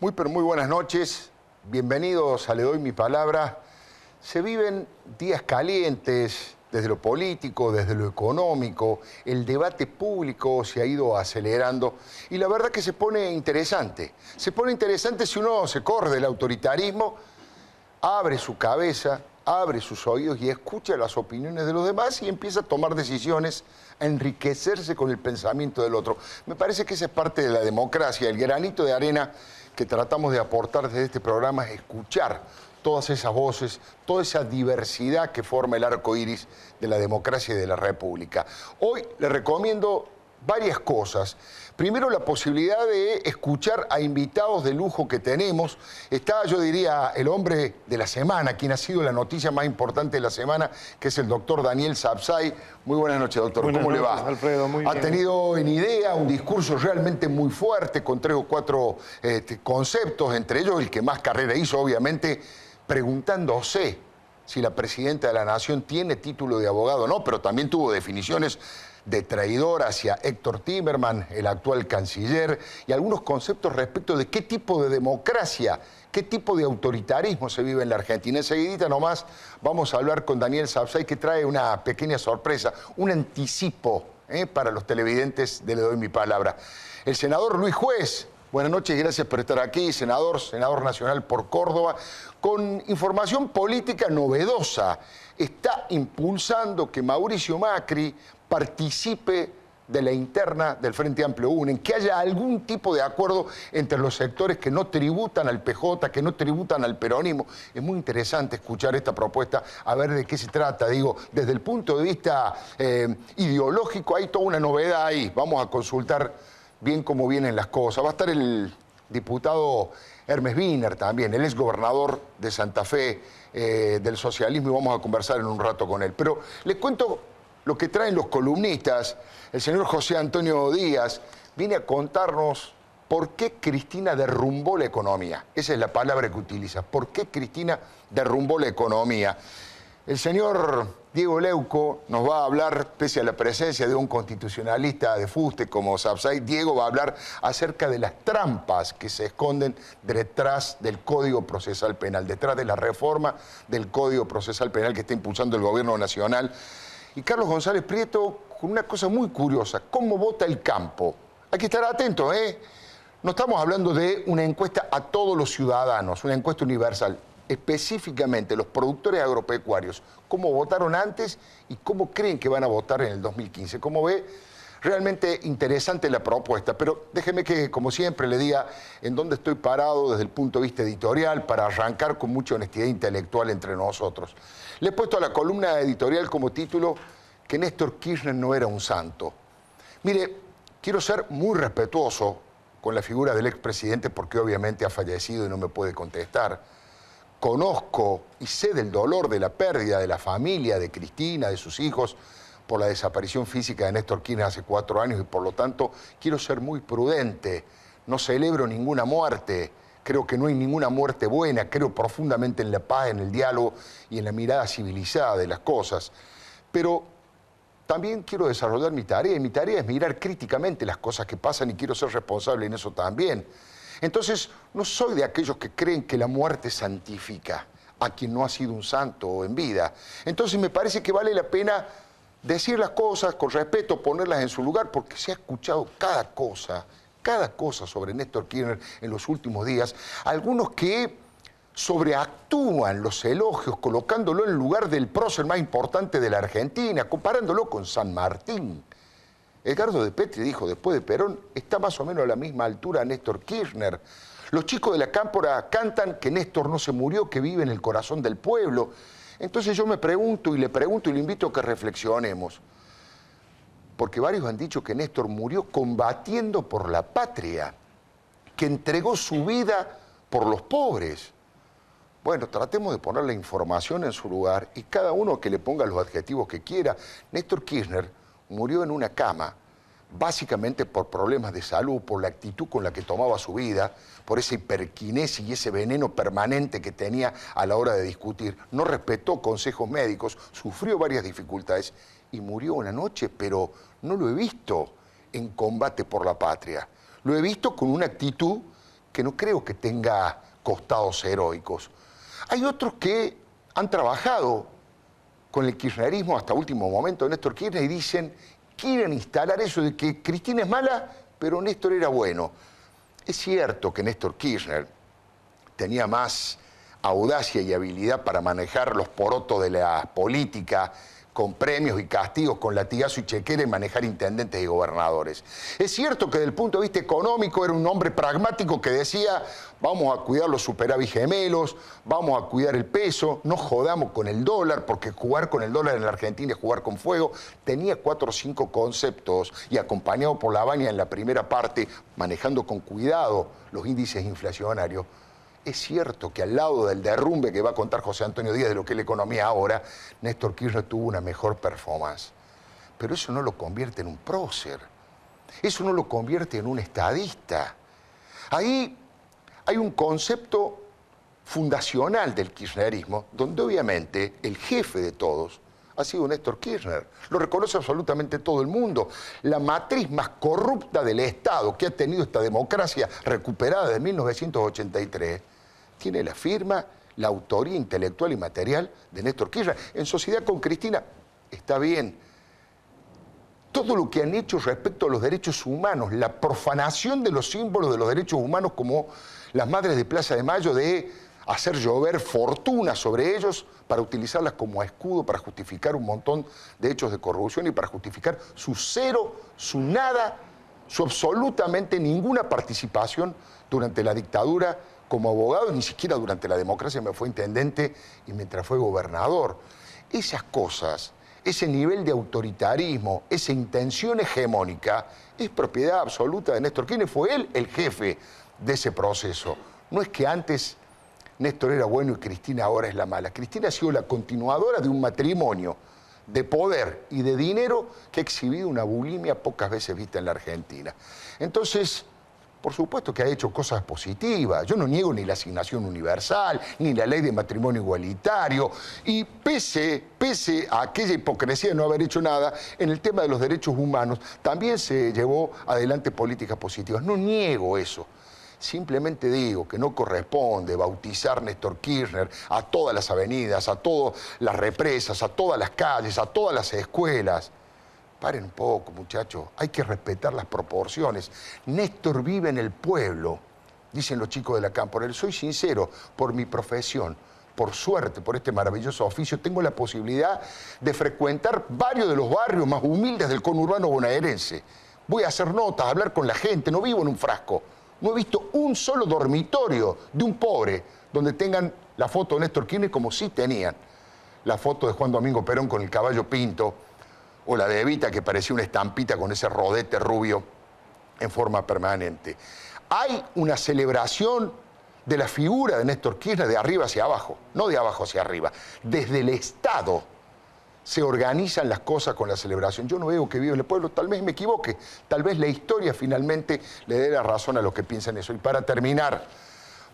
Muy, pero muy buenas noches. Bienvenidos a Le Doy Mi Palabra. Se viven días calientes desde lo político, desde lo económico. El debate público se ha ido acelerando y la verdad que se pone interesante. Se pone interesante si uno se corre del autoritarismo, abre su cabeza, abre sus oídos y escucha las opiniones de los demás y empieza a tomar decisiones, a enriquecerse con el pensamiento del otro. Me parece que esa es parte de la democracia, el granito de arena que tratamos de aportar desde este programa es escuchar todas esas voces, toda esa diversidad que forma el arco iris de la democracia y de la república. Hoy les recomiendo varias cosas. Primero, la posibilidad de escuchar a invitados de lujo que tenemos. Está, yo diría, el hombre de la semana, quien ha sido la noticia más importante de la semana, que es el doctor Daniel Sapsay. Muy buenas noches, doctor. ¿Cómo le va? Alfredo, muy bien. Ha tenido en idea un discurso realmente muy fuerte, con 3 o 4 conceptos, entre ellos el que más carrera hizo, obviamente, preguntándose si la presidenta de la Nación tiene título de abogado o no, pero también tuvo definiciones de traidor hacia Héctor Timerman, el actual canciller, y algunos conceptos respecto de qué tipo de democracia, qué tipo de autoritarismo se vive en la Argentina. Enseguidita nomás vamos a hablar con Daniel Sapsay, que trae una pequeña sorpresa, un anticipo para los televidentes de Le Doy Mi Palabra. El senador Luis Juez. Buenas noches y gracias por estar aquí, senador nacional por Córdoba, con información política novedosa. Está impulsando que Mauricio Macri participe de la interna del Frente Amplio UNE, que haya algún tipo de acuerdo entre los sectores que no tributan al PJ, que no tributan al peronismo. Es muy interesante escuchar esta propuesta, a ver de qué se trata. Digo, desde el punto de vista ideológico hay toda una novedad ahí. Vamos a consultar bien cómo vienen las cosas. Va a estar el diputado Hermes Wiener también, el exgobernador de Santa Fe del socialismo, y vamos a conversar en un rato con él. Pero les cuento lo que traen los columnistas. El señor José Antonio Díaz viene a contarnos por qué Cristina derrumbó la economía. Esa es la palabra que utiliza. ¿Por qué Cristina derrumbó la economía? El señor Diego Leuco nos va a hablar, pese a la presencia de un constitucionalista de fuste como Sapsay, Diego va a hablar acerca de las trampas que se esconden detrás del Código Procesal Penal, detrás de la reforma del Código Procesal Penal que está impulsando el gobierno nacional. Y Carlos González Prieto con una cosa muy curiosa, ¿cómo vota el campo? Hay que estar atentos, ¿eh? No estamos hablando de una encuesta a todos los ciudadanos, una encuesta universal. Específicamente los productores agropecuarios, cómo votaron antes y cómo creen que van a votar en el 2015. Como ve, realmente interesante la propuesta, pero déjeme que, como siempre, le diga en dónde estoy parado desde el punto de vista editorial para arrancar con mucha honestidad intelectual entre nosotros. Le he puesto a la columna editorial como título que Néstor Kirchner no era un santo. Mire, quiero ser muy respetuoso con la figura del expresidente porque obviamente ha fallecido y no me puede contestar. Conozco y sé del dolor de la pérdida de la familia, de Cristina, de sus hijos, por la desaparición física de Néstor Kirchner hace 4 años y por lo tanto quiero ser muy prudente. No celebro ninguna muerte, creo que no hay ninguna muerte buena, creo profundamente en la paz, en el diálogo y en la mirada civilizada de las cosas. Pero también quiero desarrollar mi tarea y mi tarea es mirar críticamente las cosas que pasan y quiero ser responsable en eso también. Entonces, no soy de aquellos que creen que la muerte santifica a quien no ha sido un santo en vida. Entonces, me parece que vale la pena decir las cosas con respeto, ponerlas en su lugar, porque se ha escuchado cada cosa sobre Néstor Kirchner en los últimos días. Algunos que sobreactúan los elogios, colocándolo en lugar del prócer más importante de la Argentina, comparándolo con San Martín. Edgardo de Petri dijo, después de Perón, está más o menos a la misma altura Néstor Kirchner. Los chicos de la Cámpora cantan que Néstor no se murió, que vive en el corazón del pueblo. Entonces yo me pregunto y le invito a que reflexionemos. Porque varios han dicho que Néstor murió combatiendo por la patria, que entregó su vida por los pobres. Bueno, tratemos de poner la información en su lugar y cada uno que le ponga los adjetivos que quiera. Néstor Kirchner murió en una cama, básicamente por problemas de salud, por la actitud con la que tomaba su vida, por esa hiperquinesis y ese veneno permanente que tenía a la hora de discutir. No respetó consejos médicos, sufrió varias dificultades y murió una noche, pero no lo he visto en combate por la patria. Lo he visto con una actitud que no creo que tenga costados heroicos. Hay otros que han trabajado con el kirchnerismo hasta último momento, Néstor Kirchner, y dicen, quieren instalar eso de que Cristina es mala, pero Néstor era bueno. Es cierto que Néstor Kirchner tenía más audacia y habilidad para manejar los porotos de la política, con premios y castigos, con latigazo y chequera, y manejar intendentes y gobernadores. Es cierto que desde el punto de vista económico era un hombre pragmático que decía, vamos a cuidar los superávit gemelos, vamos a cuidar el peso, no jodamos con el dólar, porque jugar con el dólar en la Argentina es jugar con fuego. Tenía 4 o 5 conceptos, y acompañado por Lavagna en la primera parte, manejando con cuidado los índices inflacionarios. Es cierto que al lado del derrumbe que va a contar José Antonio Díaz de lo que es la economía ahora, Néstor Kirchner tuvo una mejor performance. Pero eso no lo convierte en un prócer. Eso no lo convierte en un estadista. Ahí hay un concepto fundacional del kirchnerismo, donde obviamente el jefe de todos ha sido Néstor Kirchner. Lo reconoce absolutamente todo el mundo. La matriz más corrupta del Estado que ha tenido esta democracia recuperada de 1983 tiene la firma, la autoría intelectual y material de Néstor Kirchner. En sociedad con Cristina, está bien. Todo lo que han hecho respecto a los derechos humanos, la profanación de los símbolos de los derechos humanos, como las madres de Plaza de Mayo, de hacer llover fortunas sobre ellos para utilizarlas como escudo para justificar un montón de hechos de corrupción y para justificar su cero, su nada, su absolutamente ninguna participación durante la dictadura como abogado, ni siquiera durante la democracia. Me fue intendente y mientras fue gobernador. Esas cosas, ese nivel de autoritarismo, esa intención hegemónica, es propiedad absoluta de Néstor Kirchner. Fue él el jefe de ese proceso. No es que antes Néstor era bueno y Cristina ahora es la mala. Cristina ha sido la continuadora de un matrimonio de poder y de dinero que ha exhibido una bulimia pocas veces vista en la Argentina. Entonces, por supuesto que ha hecho cosas positivas. Yo no niego ni la asignación universal, ni la ley de matrimonio igualitario. Y pese a aquella hipocresía de no haber hecho nada, en el tema de los derechos humanos también se llevó adelante políticas positivas. No niego eso. Simplemente digo que no corresponde bautizar Néstor Kirchner a todas las avenidas, a todas las represas, a todas las calles, a todas las escuelas. Paren un poco, muchachos, hay que respetar las proporciones. Néstor vive en el pueblo, dicen los chicos de la Cámpora. Soy sincero, por mi profesión, por suerte, por este maravilloso oficio, tengo la posibilidad de frecuentar varios de los barrios más humildes del conurbano bonaerense. Voy a hacer notas, a hablar con la gente, no vivo en un frasco. No he visto un solo dormitorio de un pobre donde tengan la foto de Néstor Kirchner como sí tenían. La foto de Juan Domingo Perón con el caballo pinto, o la de Evita, que parecía una estampita con ese rodete rubio en forma permanente. Hay una celebración de la figura de Néstor Kirchner de arriba hacia abajo, no de abajo hacia arriba. Desde el Estado se organizan las cosas con la celebración. Yo no veo que vive en el pueblo, tal vez me equivoque, tal vez la historia finalmente le dé la razón a los que piensan eso. Y para terminar,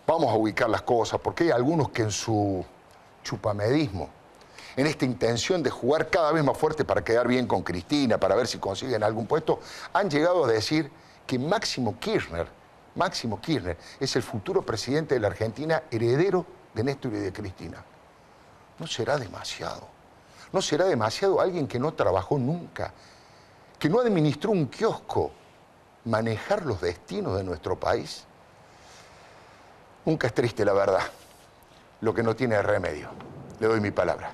vamos a ubicar las cosas, porque hay algunos que en su chupamedismo, en esta intención de jugar cada vez más fuerte para quedar bien con Cristina, para ver si consiguen algún puesto, han llegado a decir que Máximo Kirchner es el futuro presidente de la Argentina, heredero de Néstor y de Cristina. ¿No será demasiado? ¿No será demasiado alguien que no trabajó nunca, que no administró un kiosco, manejar los destinos de nuestro país? Nunca es triste, la verdad. Lo que no tiene remedio. Le doy mi palabra.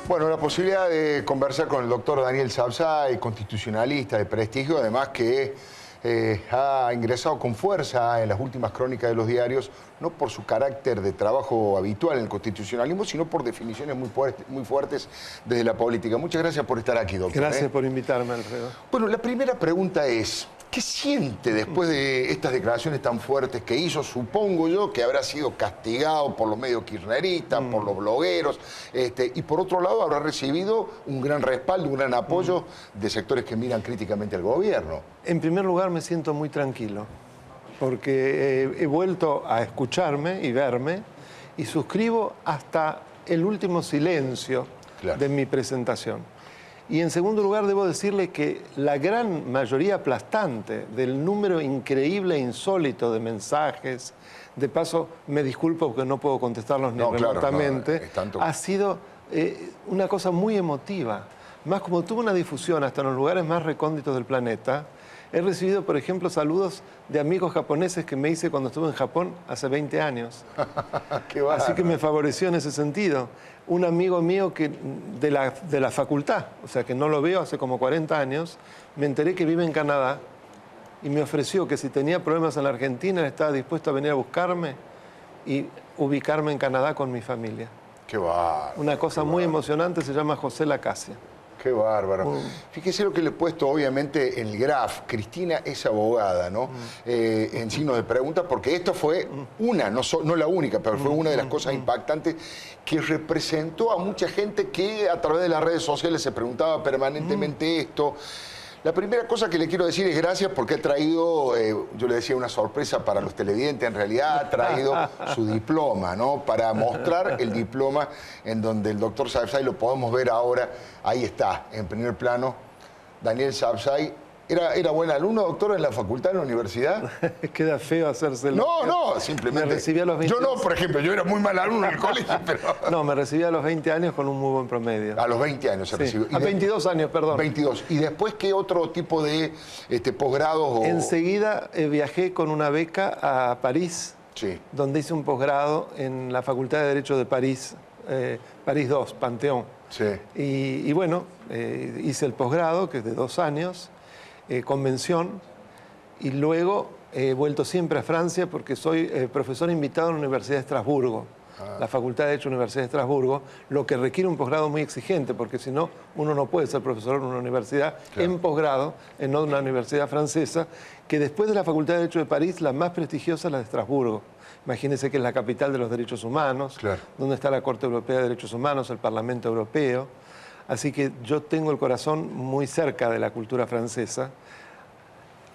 Bueno, la posibilidad de conversar con el doctor Daniel Sabsay, constitucionalista de prestigio, además que ha ingresado con fuerza en las últimas crónicas de los diarios, no por su carácter de trabajo habitual en el constitucionalismo, sino por definiciones muy fuertes desde la política. Muchas gracias por estar aquí, doctor. Gracias por invitarme, Alfredo. Bueno, la primera pregunta es, ¿qué siente después de estas declaraciones tan fuertes que hizo? Supongo yo que habrá sido castigado por los medios kirchneristas, por los blogueros, y por otro lado habrá recibido un gran respaldo, un gran apoyo de sectores que miran críticamente al gobierno. En primer lugar, me siento muy tranquilo, porque he vuelto a escucharme y verme, y suscribo hasta el último silencio de mi presentación. Y en segundo lugar, debo decirle que la gran mayoría aplastante del número increíble e insólito de mensajes, de paso me disculpo porque no puedo contestarlos ni remotamente, ha sido una cosa muy emotiva. Más como tuvo una difusión hasta en los lugares más recónditos del planeta, he recibido, por ejemplo, saludos de amigos japoneses que me hice cuando estuve en Japón hace 20 años. Qué Así que me favoreció en ese sentido. Un amigo mío que, de la facultad, o sea que no lo veo hace como 40 años, me enteré que vive en Canadá y me ofreció que si tenía problemas en la Argentina, él estaba dispuesto a venir a buscarme y ubicarme en Canadá con mi familia. Qué bárbaro. Una cosa muy emocionante, se llama José Lacasia. Qué bárbaro. Fíjese lo que le he puesto, obviamente, en el graph. Cristina es abogada, ¿no? En signo de pregunta, porque esto fue una, no la única, pero fue una de las cosas impactantes que representó a mucha gente que a través de las redes sociales se preguntaba permanentemente esto. La primera cosa que le quiero decir es gracias porque ha traído, yo le decía, una sorpresa para los televidentes, en realidad ha traído su diploma, ¿no? Para mostrar el diploma en donde el doctor Sabzai, lo podemos ver ahora, ahí está, en primer plano, Daniel Sabzai. ¿Era buen alumno, doctor, en la facultad, en la universidad? Queda feo hacérselo. No, simplemente. Me recibí a los 20 Yo no, por ejemplo, yo era muy mal alumno en el colegio, pero... No, me recibí a los 20 años con un muy buen promedio. A los 20 años se recibió. A 22 años, perdón. 22. ¿Y después qué otro tipo de posgrados? Enseguida viajé con una beca a París, sí, donde hice un posgrado en la Facultad de Derecho de París, París II, Panteón. Sí. Y bueno, hice el posgrado, que es de 2 años, convención, y luego he vuelto siempre a Francia porque soy profesor invitado en la Universidad de Estrasburgo, la Facultad de Derecho de la Universidad de Estrasburgo, lo que requiere un posgrado muy exigente, porque si no, uno no puede ser profesor en una universidad en posgrado, en una universidad francesa, que después de la Facultad de Derecho de París, la más prestigiosa es la de Estrasburgo. Imagínense que es la capital de los derechos humanos, donde está la Corte Europea de Derechos Humanos, el Parlamento Europeo. Así que yo tengo el corazón muy cerca de la cultura francesa,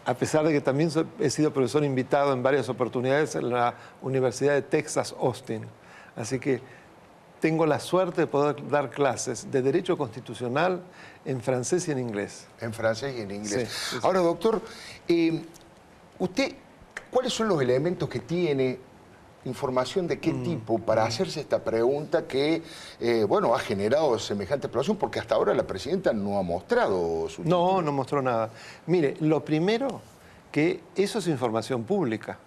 a pesar de que también he sido profesor invitado en varias oportunidades en la Universidad de Texas, Austin. Así que tengo la suerte de poder dar clases de Derecho Constitucional en francés y en inglés. En francés y en inglés. Sí. Ahora, doctor, usted, ¿cuáles son los elementos que tiene, información de qué tipo, para hacerse esta pregunta que, bueno, ha generado semejante explosión? Porque hasta ahora la presidenta no ha mostrado su título. No mostró nada. Mire, lo primero, que eso es información pública.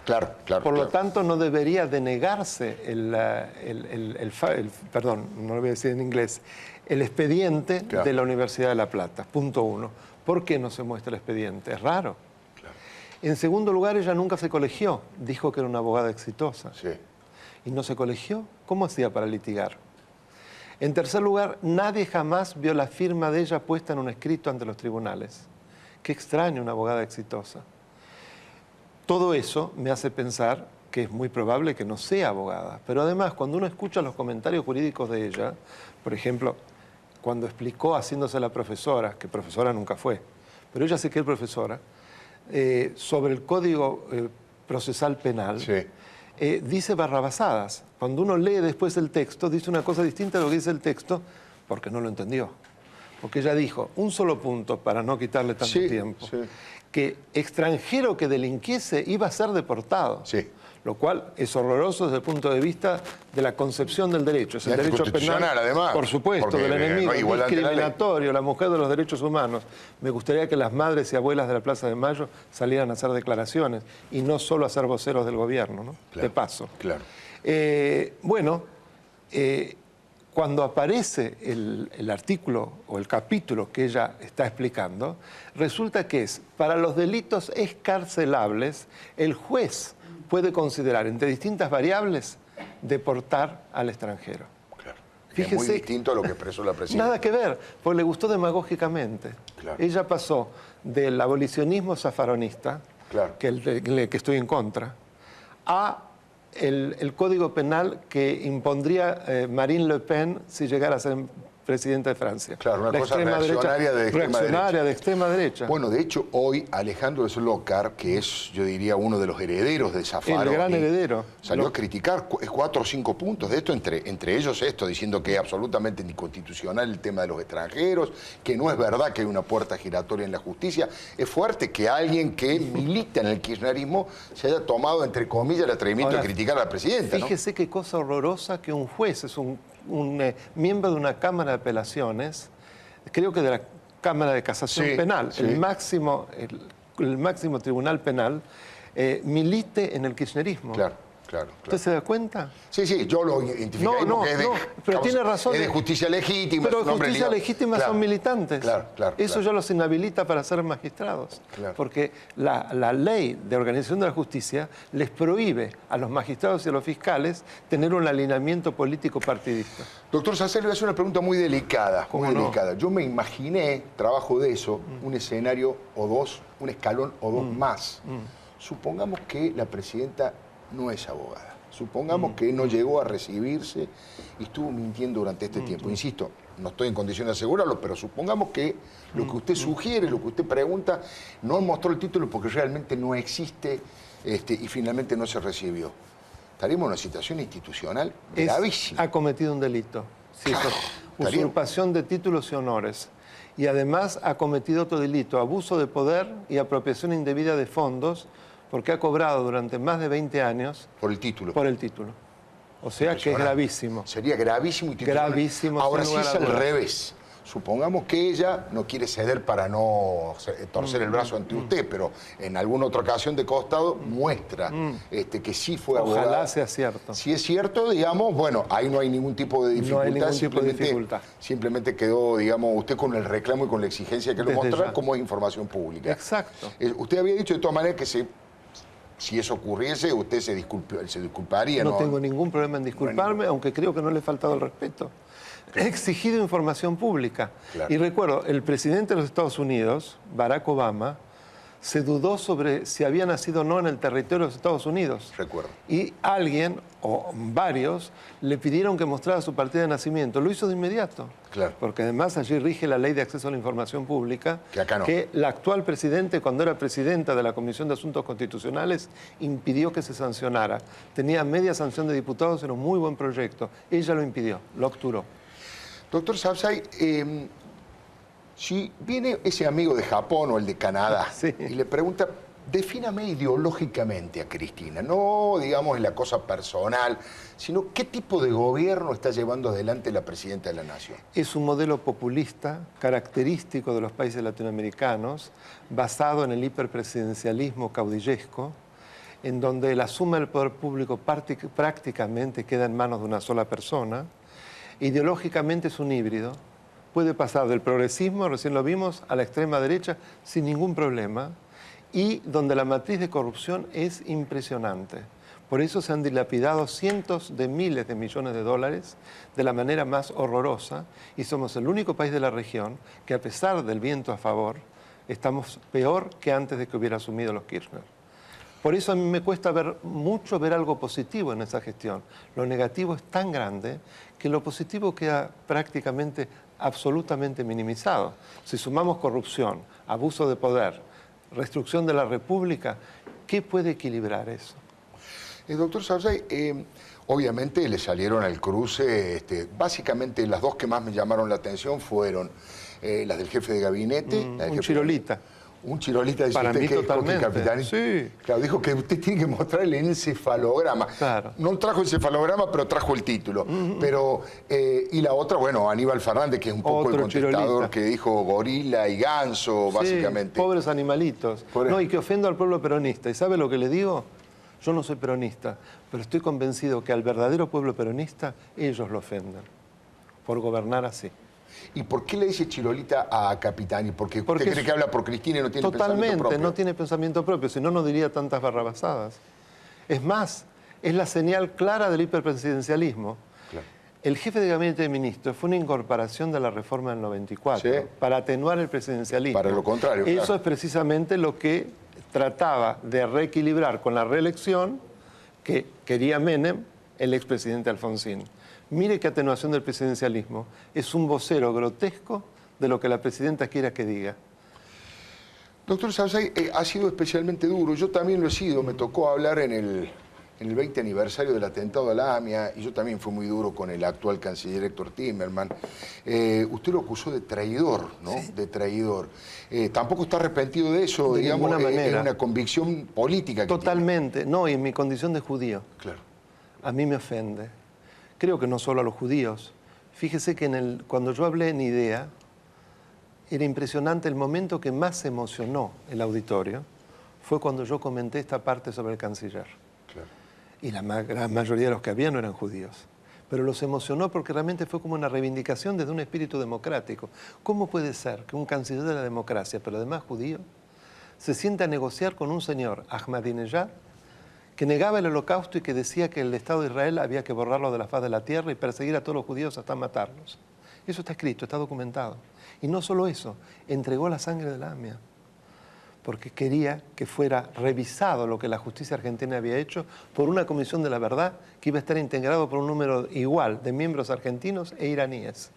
Claro. Por lo tanto, no debería denegarse perdón, no lo voy a decir en inglés, el expediente de la Universidad de La Plata, punto 1. ¿Por qué no se muestra el expediente? Es raro. En segundo lugar, ella nunca se colegió. Dijo que era una abogada exitosa. Sí. ¿Y no se colegió? ¿Cómo hacía para litigar? En tercer lugar, nadie jamás vio la firma de ella puesta en un escrito ante los tribunales. Qué extraño, una abogada exitosa. Todo eso me hace pensar que es muy probable que no sea abogada. Pero además, cuando uno escucha los comentarios jurídicos de ella, por ejemplo, cuando explicó haciéndose la profesora, que profesora nunca fue, pero ella sí que es profesora, sobre el Código Procesal Penal, dice barrabasadas. Cuando uno lee después el texto, dice una cosa distinta a lo que dice el texto, porque no lo entendió. Porque ella dijo, un solo punto, para no quitarle tanto tiempo, que extranjero que delinquiese iba a ser deportado. Lo cual es horroroso desde el punto de vista de la concepción del derecho. Es el derecho penal, además, por supuesto, del enemigo, no discriminatorio, la mujer de los derechos humanos. Me gustaría que las madres y abuelas de la Plaza de Mayo salieran a hacer declaraciones y no solo a ser voceros del gobierno, ¿no? De paso. Cuando aparece el artículo o el capítulo que ella está explicando, resulta que es, para los delitos escarcelables, el juez puede considerar, entre distintas variables, deportar al extranjero. Fíjese, es muy distinto a lo que expresó la presidenta. Nada que ver, porque le gustó demagógicamente. Ella pasó del abolicionismo zafaronista, que estoy en contra, a el Código Penal que impondría Marine Le Pen si llegara a ser presidenta de Francia. Claro, una la cosa extrema reaccionaria de extrema reaccionaria de extrema derecha. Bueno, de hecho, hoy Alejandro Slokar, que es, yo diría, uno de los herederos de Zaffaroni, el gran heredero. salió a criticar 4 o 5 puntos de esto, entre ellos esto, diciendo que es absolutamente inconstitucional el tema de los extranjeros, que no es verdad que hay una puerta giratoria en la justicia. Es fuerte que alguien que milita en el kirchnerismo se haya tomado, entre comillas, el atrevimiento de criticar a la presidenta, ¿no? Fíjese qué cosa horrorosa que un juez, es un miembro de una Cámara de Apelaciones, creo que de la Cámara de Casación Penal, sí. el máximo tribunal penal, milite en el kirchnerismo. Claro. ¿Usted se da cuenta? Sí, yo lo identifico pero tiene razón. Es de justicia legítima. Pero justicia legítima son militantes. Claro. Eso ya los inhabilita para ser magistrados. Claro. Porque la ley de organización de la justicia les prohíbe a los magistrados y a los fiscales tener un alineamiento político partidista. Doctor Sacel, le voy a hacer una pregunta muy delicada. ¿Cómo no? Yo me imaginé, trabajo de eso, un escenario o dos, un escalón o dos más. Supongamos que la presidenta no es abogada. Supongamos que no llegó a recibirse y estuvo mintiendo durante este tiempo. Insisto, no estoy en condiciones de asegurarlo, pero supongamos que lo que usted sugiere, lo que usted pregunta, no mostró el título porque realmente no existe y finalmente no se recibió. Estaríamos en una situación institucional gravísima. Ha cometido un delito. Sí, usurpación de títulos y honores. Y además ha cometido otro delito, abuso de poder y apropiación indebida de fondos, porque ha cobrado durante más de 20 años... Por el título. Por el título. O sea que es gravísimo. Sería gravísimo y gravísimo. Ahora sí es al revés. Supongamos que ella no quiere ceder para no torcer el brazo ante usted, pero en alguna otra ocasión de costado muestra que sí fue abogada. Ojalá sea cierto. Si es cierto, digamos, bueno, ahí no hay ningún tipo de dificultad. No hay ningún tipo de dificultad. Simplemente quedó, digamos, usted con el reclamo y con la exigencia que lo mostrara como es información pública. Exacto. Usted había dicho de todas maneras que si eso ocurriese, usted se disculparía. No tengo ningún problema en disculparme, aunque creo que no le he faltado el respeto. He exigido información pública. Claro. Y recuerdo, el presidente de los Estados Unidos, Barack Obama, se dudó sobre si había nacido o no en el territorio de los Estados Unidos. Recuerdo. Y alguien, o varios, le pidieron que mostrara su partida de nacimiento. Lo hizo de inmediato. Claro. Porque además allí rige la Ley de Acceso a la Información Pública, que acá no. Que la actual presidente, cuando era presidenta de la Comisión de Asuntos Constitucionales, impidió que se sancionara. Tenía media sanción de diputados, era un muy buen proyecto. Ella lo impidió, lo obturó. Doctor Sapsay, si viene ese amigo de Japón o el de Canadá y le pregunta, defíname ideológicamente a Cristina, no digamos en la cosa personal, sino qué tipo de gobierno está llevando adelante la presidenta de la Nación. Es un modelo populista, característico de los países latinoamericanos, basado en el hiperpresidencialismo caudillesco, en donde la suma del poder público prácticamente queda en manos de una sola persona. Ideológicamente es un híbrido, puede pasar del progresismo, recién lo vimos, a la extrema derecha sin ningún problema, y donde la matriz de corrupción es impresionante. Por eso se han dilapidado cientos de miles de millones de dólares de la manera más horrorosa, y somos el único país de la región que, a pesar del viento a favor, estamos peor que antes de que hubiera asumido los Kirchner. Por eso a mí me cuesta mucho ver algo positivo en esa gestión. Lo negativo es tan grande que lo positivo queda prácticamente absolutamente minimizado. Si sumamos corrupción, abuso de poder, restricción de la República, ¿qué puede equilibrar eso? Doctor Sapsay, obviamente le salieron al cruce, básicamente las dos que más me llamaron la atención fueron las del jefe de gabinete. Un chirolita. Un chirolita, dice para usted, mí que totalmente. Es capitán. Sí. Claro, dijo que usted tiene que mostrar el encefalograma. Claro. No trajo el encefalograma, pero trajo el título. Pero, y la otra, bueno, Aníbal Fernández, que es un poco el contestador chirolita, que dijo gorila y ganso, básicamente. Pobres animalitos. No, y que ofendo al pueblo peronista. ¿Y sabe lo que le digo? Yo no soy peronista, pero estoy convencido que al verdadero pueblo peronista ellos lo ofenden por gobernar así. ¿Y por qué le dice chirolita a Capitani? Porque usted cree que habla por Cristina y no tiene pensamiento propio. Totalmente, no tiene pensamiento propio, si no, no diría tantas barrabasadas. Es más, es la señal clara del hiperpresidencialismo. Claro. El jefe de gabinete de ministros fue una incorporación de la reforma del 94 para atenuar el presidencialismo. Para lo contrario, Eso claro. es precisamente lo que trataba de reequilibrar con la reelección que quería Menem, el expresidente Alfonsín. Mire qué atenuación del presidencialismo. Es un vocero grotesco de lo que la presidenta quiera que diga. Doctor Sabzai, ha sido especialmente duro. Yo también lo he sido. Me tocó hablar en el 20 aniversario del atentado a la AMIA, y yo también fui muy duro con el actual canciller Héctor Timerman. Usted lo acusó de traidor, ¿no? Sí. De traidor. Tampoco está arrepentido de eso, de digamos, ninguna manera. Es una convicción política que Totalmente. Tiene. No, y en mi condición de judío. Claro. A mí me ofende. Creo que no solo a los judíos. Fíjese que cuando yo hablé en IDEA, era impresionante el momento que más se emocionó el auditorio, fue cuando yo comenté esta parte sobre el canciller. Claro. Y la gran mayoría de los que había no eran judíos. Pero los emocionó porque realmente fue como una reivindicación desde un espíritu democrático. ¿Cómo puede ser que un canciller de la democracia, pero además judío, se sienta a negociar con un señor, Ahmadinejad, que negaba el holocausto y que decía que el Estado de Israel había que borrarlo de la faz de la tierra y perseguir a todos los judíos hasta matarlos? Eso está escrito, está documentado. Y no solo eso, entregó la sangre de la AMIA, porque quería que fuera revisado lo que la justicia argentina había hecho por una comisión de la verdad que iba a estar integrado por un número igual de miembros argentinos e iraníes.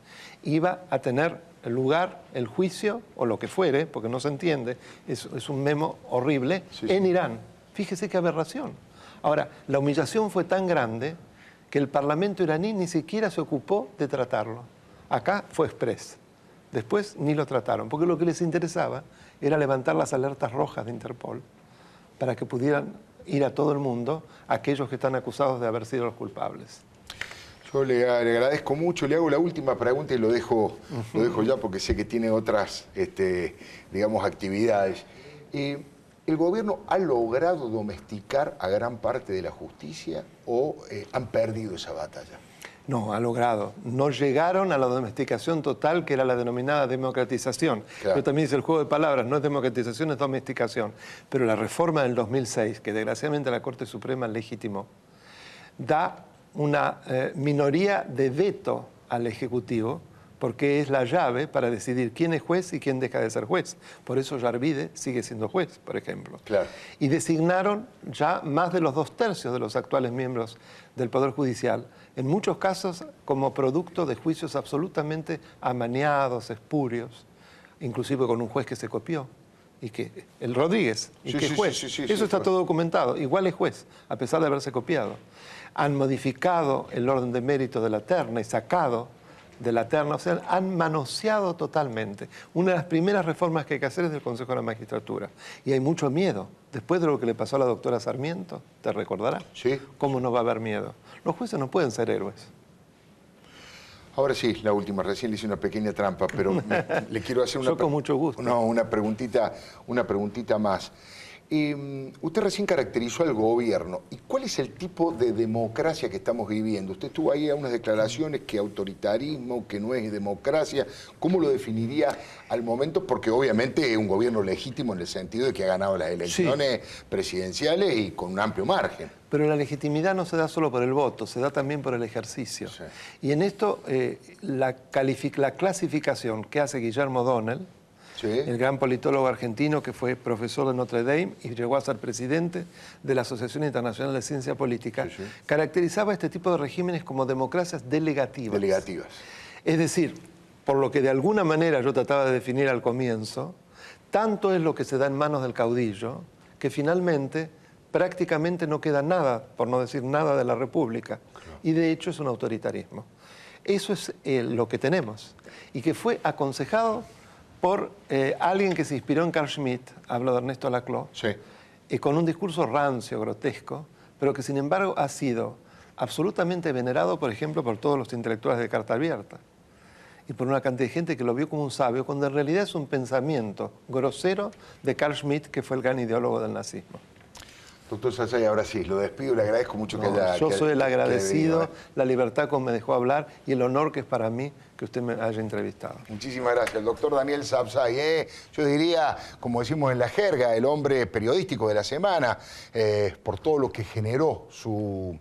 Iba a tener lugar el juicio, o lo que fuere, porque no se entiende, es un memo horrible, en Irán. Fíjese qué aberración. Ahora, la humillación fue tan grande que el Parlamento iraní ni siquiera se ocupó de tratarlo. Acá fue express. Después ni lo trataron, porque lo que les interesaba era levantar las alertas rojas de Interpol para que pudieran ir a todo el mundo aquellos que están acusados de haber sido los culpables. Yo le agradezco mucho, le hago la última pregunta y lo dejo ya porque sé que tiene otras, digamos, actividades. ¿El gobierno ha logrado domesticar a gran parte de la justicia o han perdido esa batalla? No, ha logrado. No llegaron a la domesticación total, que era la denominada democratización. Claro. Pero también dice el juego de palabras, no es democratización, es domesticación. Pero la reforma del 2006, que desgraciadamente la Corte Suprema legitimó, da una minoría de veto al Ejecutivo, porque es la llave para decidir quién es juez y quién deja de ser juez. Por eso Yarvide sigue siendo juez, por ejemplo. Claro. Y designaron ya más de los 2/3 de los actuales miembros del Poder Judicial, en muchos casos como producto de juicios absolutamente amañados, espurios, inclusive con un juez que se copió, y que el Rodríguez, y que es juez. Eso está todo documentado. Igual es juez, a pesar de haberse copiado. Han modificado el orden de mérito de la terna y sacado de la terna, o sea, han manoseado totalmente. Una de las primeras reformas que hay que hacer es del Consejo de la Magistratura. Y hay mucho miedo. Después de lo que le pasó a la doctora Sarmiento, ¿te recordará? Sí. ¿Cómo no va a haber miedo? Los jueces no pueden ser héroes. Ahora sí, la última. Recién le hice una pequeña trampa, pero le quiero hacer una... Yo con mucho gusto. No, una preguntita más. Usted recién caracterizó al gobierno. ¿Y cuál es el tipo de democracia que estamos viviendo? Usted estuvo ahí a unas declaraciones que autoritarismo, que no es democracia. ¿Cómo lo definiría al momento? Porque obviamente es un gobierno legítimo en el sentido de que ha ganado las elecciones presidenciales y con un amplio margen. Pero la legitimidad no se da solo por el voto, se da también por el ejercicio. Sí. Y en esto, la clasificación que hace Guillermo O'Donnell, sí, el gran politólogo argentino que fue profesor de Notre Dame y llegó a ser presidente de la Asociación Internacional de Ciencia Política, sí, caracterizaba este tipo de regímenes como democracias delegativas. Delegativas. Es decir, por lo que de alguna manera yo trataba de definir al comienzo, tanto es lo que se da en manos del caudillo que finalmente prácticamente no queda nada, por no decir nada, de la República. Claro. Y de hecho es un autoritarismo. Eso es lo que tenemos y que fue aconsejado por alguien que se inspiró en Carl Schmitt, hablo de Ernesto Laclau, sí, con un discurso rancio, grotesco, pero que sin embargo ha sido absolutamente venerado, por ejemplo, por todos los intelectuales de Carta Abierta y por una cantidad de gente que lo vio como un sabio, cuando en realidad es un pensamiento grosero de Carl Schmitt, que fue el gran ideólogo del nazismo. Doctor Sabzai, ahora sí, lo despido, le agradezco mucho que haya... Yo soy el agradecido, la libertad con que me dejó hablar y el honor que es para mí que usted me haya entrevistado. Muchísimas gracias. El doctor Daniel Sabzai, yo diría, como decimos en la jerga, el hombre periodístico de la semana, por todo lo que generó su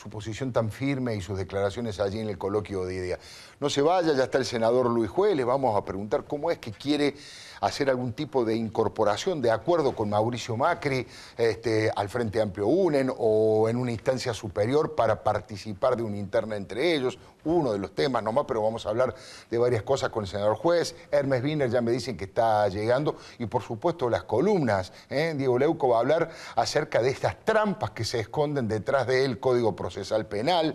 su posición tan firme y sus declaraciones allí en el coloquio de idea. No se vaya, ya está el senador Luis Juez, le vamos a preguntar cómo es que quiere hacer algún tipo de incorporación de acuerdo con Mauricio Macri al Frente Amplio UNEN o en una instancia superior para participar de una interna entre ellos. Uno de los temas nomás, pero vamos a hablar de varias cosas con el senador Juez. Hermes Wiener ya me dicen que está llegando y por supuesto las columnas. Diego Leuco va a hablar acerca de estas trampas que se esconden detrás del Código Procesal Penal.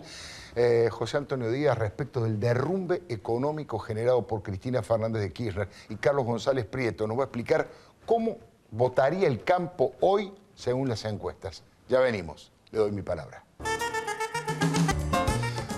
José Antonio Díaz respecto del derrumbe económico generado por Cristina Fernández de Kirchner, y Carlos González Prieto nos va a explicar cómo votaría el campo hoy según las encuestas. Ya venimos, le doy mi palabra.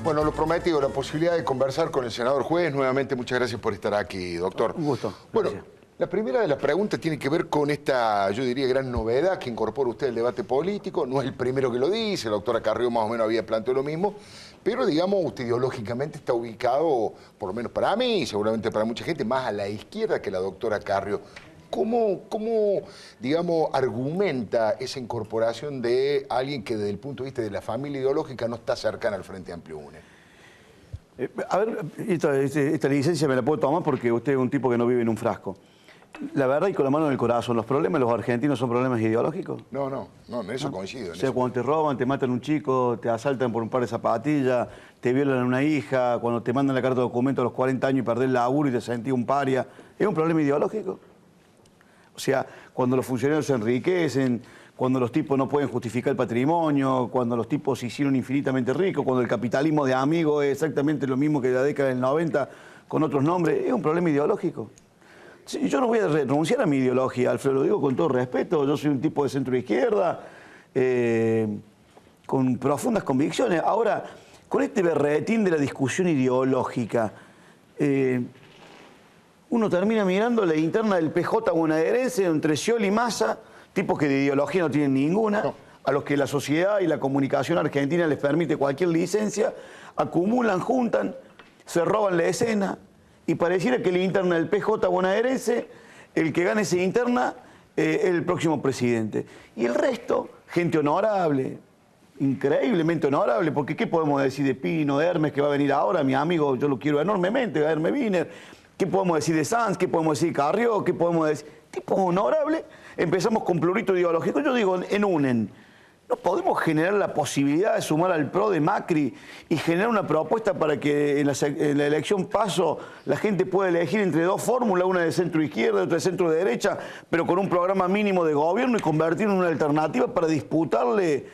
Bueno, lo prometido, la posibilidad de conversar con el senador Juez. Nuevamente, muchas gracias por estar aquí, doctor. Un gusto. Bueno, Gracias. la primera de las preguntas tiene que ver con esta, yo diría, gran novedad que incorpora usted el debate político. No es el primero que lo dice, la doctora Carrió más o menos había planteado lo mismo, pero, digamos, usted ideológicamente está ubicado, por lo menos para mí y seguramente para mucha gente, más a la izquierda que la doctora Carrió. ¿Cómo, digamos, argumenta esa incorporación de alguien que desde el punto de vista de la familia ideológica no está cercana al Frente Amplio UNEN? A ver, esta licencia me la puedo tomar porque usted es un tipo que no vive en un frasco. La verdad y con la mano en el corazón, ¿los problemas de los argentinos son problemas ideológicos? No, en eso coincido. O sea, cuando te roban, te matan un chico, te asaltan por un par de zapatillas, te violan a una hija, cuando te mandan la carta de documento a los 40 años y perdés el laburo y te sentís un paria, ¿es un problema ideológico? O sea, cuando los funcionarios se enriquecen, cuando los tipos no pueden justificar el patrimonio, cuando los tipos se hicieron infinitamente ricos, cuando el capitalismo de amigos es exactamente lo mismo que la década del 90 con otros nombres, ¿es un problema ideológico? Sí, yo no voy a renunciar a mi ideología, Alfredo, lo digo con todo respeto, yo soy un tipo de centro-izquierda, con profundas convicciones. Ahora, con este berretín de la discusión ideológica, uno termina mirando la interna del PJ bonaerense entre Scioli y Massa, tipos que de ideología no tienen ninguna, no, a los que la sociedad y la comunicación argentina les permite cualquier licencia, acumulan, juntan, se roban la escena y pareciera que la interna del PJ bonaerense, el que gane esa interna, es el próximo presidente. Y el resto, gente honorable, increíblemente honorable, porque ¿qué podemos decir de Pino, de Hermes, que va a venir ahora? Mi amigo, yo lo quiero enormemente, Hermes Wiener. ¿Qué podemos decir de Sanz? ¿Qué podemos decir de Carrió? ¿Qué podemos decir? Tipos honorables. Empezamos con plurito ideológico. Yo digo, en UNEN, ¿no podemos generar la posibilidad de sumar al PRO de Macri y generar una propuesta para que en la elección paso la gente pueda elegir entre dos fórmulas, una de centro izquierda y otra de centro derecha, pero con un programa mínimo de gobierno y convertir en una alternativa para disputarle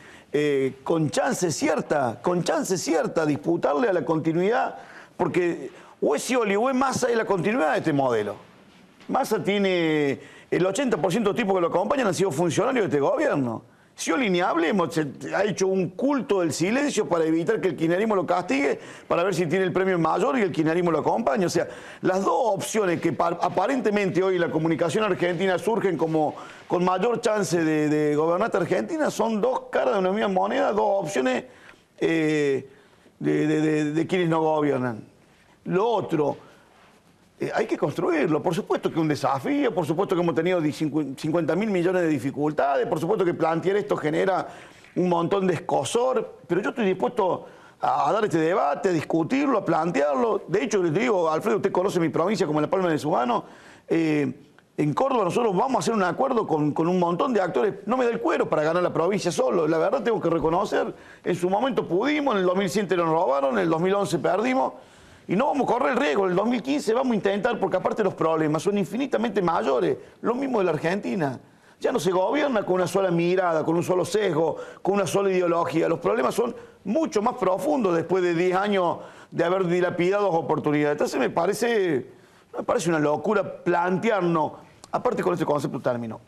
con chance cierta, disputarle a la continuidad, porque o es Scioli o es Massa y la continuidad de este modelo. Massa tiene el 80% de los tipos que lo acompañan han sido funcionarios de este gobierno. Scioli ni hablemos, ha hecho un culto del silencio para evitar que el kirchnerismo lo castigue, para ver si tiene el premio mayor y el kirchnerismo lo acompaña. O sea, las dos opciones que aparentemente hoy la comunicación argentina surgen como con mayor chance de gobernar Argentina son dos caras de una misma moneda, dos opciones de quienes no gobiernan. Lo otro, hay que construirlo. Por supuesto que es un desafío, por supuesto que hemos tenido 50.000 millones de dificultades, por supuesto que plantear esto genera un montón de escozor, pero yo estoy dispuesto a dar este debate, a discutirlo, a plantearlo. De hecho, les digo, Alfredo, usted conoce mi provincia como la palma de su mano. En Córdoba nosotros vamos a hacer un acuerdo con un montón de actores. No me da el cuero para ganar la provincia solo. La verdad tengo que reconocer, en su momento pudimos, en el 2007 nos robaron, en el 2011 perdimos. Y no vamos a correr el riesgo, en el 2015 vamos a intentar, porque aparte los problemas son infinitamente mayores. Lo mismo de la Argentina. Ya no se gobierna con una sola mirada, con un solo sesgo, con una sola ideología. Los problemas son mucho más profundos después de 10 años de haber dilapidado oportunidades. Entonces me parece una locura plantearnos, aparte con este concepto término.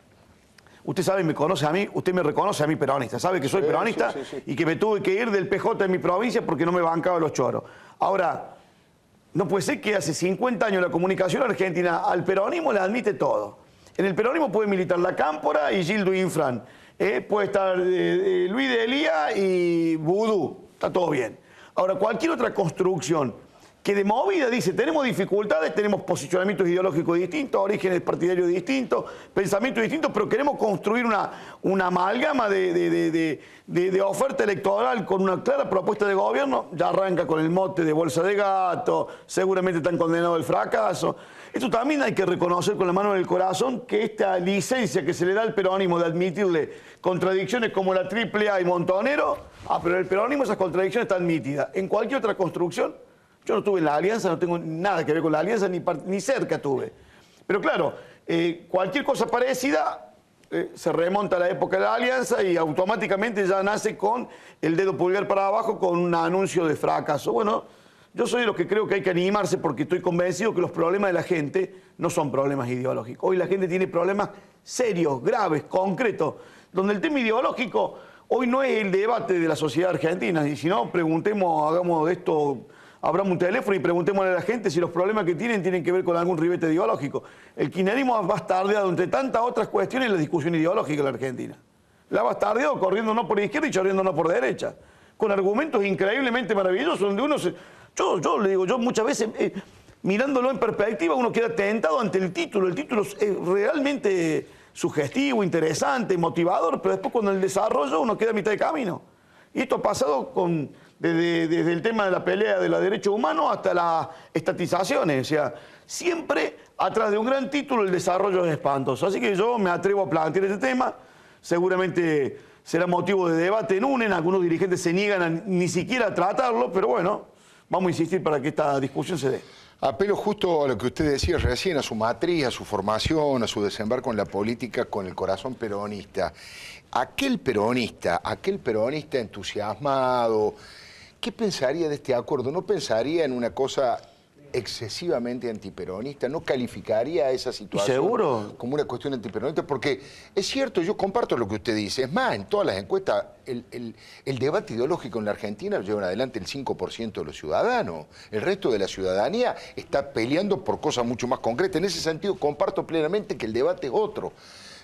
Usted sabe, me conoce a mí, usted me reconoce a mí peronista, sabe que soy peronista sí. Y que me tuve que ir del PJ de mi provincia porque no me bancaba los choros. Ahora, no puede ser que hace 50 años la comunicación argentina al peronismo le admite todo. En el peronismo puede militar la Cámpora y Gildo Infran. Puede estar Luis de Elía y Vudú. Está todo bien. Ahora, cualquier otra construcción que de movida dice, tenemos dificultades, tenemos posicionamientos ideológicos distintos, orígenes partidarios distintos, pensamientos distintos, pero queremos construir una amalgama de oferta electoral con una clara propuesta de gobierno. Ya arranca con el mote de bolsa de gato, seguramente están condenados al fracaso. Esto también hay que reconocer con la mano en el corazón que esta licencia que se le da al peronismo de admitirle contradicciones como la AAA y Montonero, pero el peronismo esas contradicciones están nítidas. En cualquier otra construcción, yo no estuve en la alianza, no tengo nada que ver con la alianza, ni cerca tuve. Pero claro, cualquier cosa parecida se remonta a la época de la alianza y automáticamente ya nace con el dedo pulgar para abajo con un anuncio de fracaso. Bueno, yo soy de los que creo que hay que animarse porque estoy convencido que los problemas de la gente no son problemas ideológicos. Hoy la gente tiene problemas serios, graves, concretos, donde el tema ideológico hoy no es el debate de la sociedad argentina, y si no, preguntemos, hagamos de esto, abramos un teléfono y preguntémosle a la gente si los problemas que tienen que ver con algún ribete ideológico. El kirchnerismo ha bastardeado, entre tantas otras cuestiones, la discusión ideológica en la Argentina. La ha bastardeado corriendo no por izquierda y chorreando no por derecha, con argumentos increíblemente maravillosos, donde uno se... Yo le digo, yo muchas veces, mirándolo en perspectiva, uno queda tentado ante el título. El título es realmente sugestivo, interesante, motivador, pero después con el desarrollo uno queda a mitad de camino. Y esto ha pasado desde el tema de la pelea de los derechos humanos hasta las estatizaciones. O sea, siempre atrás de un gran título el desarrollo es espantoso. Así que yo me atrevo a plantear este tema. Seguramente será motivo de debate en UNEN. Algunos dirigentes se niegan ni siquiera a tratarlo, pero bueno, vamos a insistir para que esta discusión se dé. Apelo justo a lo que usted decía recién, a su matriz, a su formación, a su desembarco en la política con el corazón peronista. Aquel peronista entusiasmado, ¿qué pensaría de este acuerdo? ¿No pensaría en una cosa excesivamente antiperonista? ¿No calificaría esa situación ¿Seguro? como una cuestión antiperonista? Porque es cierto, yo comparto lo que usted dice. Es más, en todas las encuestas, el debate ideológico en la Argentina lo llevan adelante el 5% de los ciudadanos. El resto de la ciudadanía está peleando por cosas mucho más concretas. En ese sentido, comparto plenamente que el debate es otro.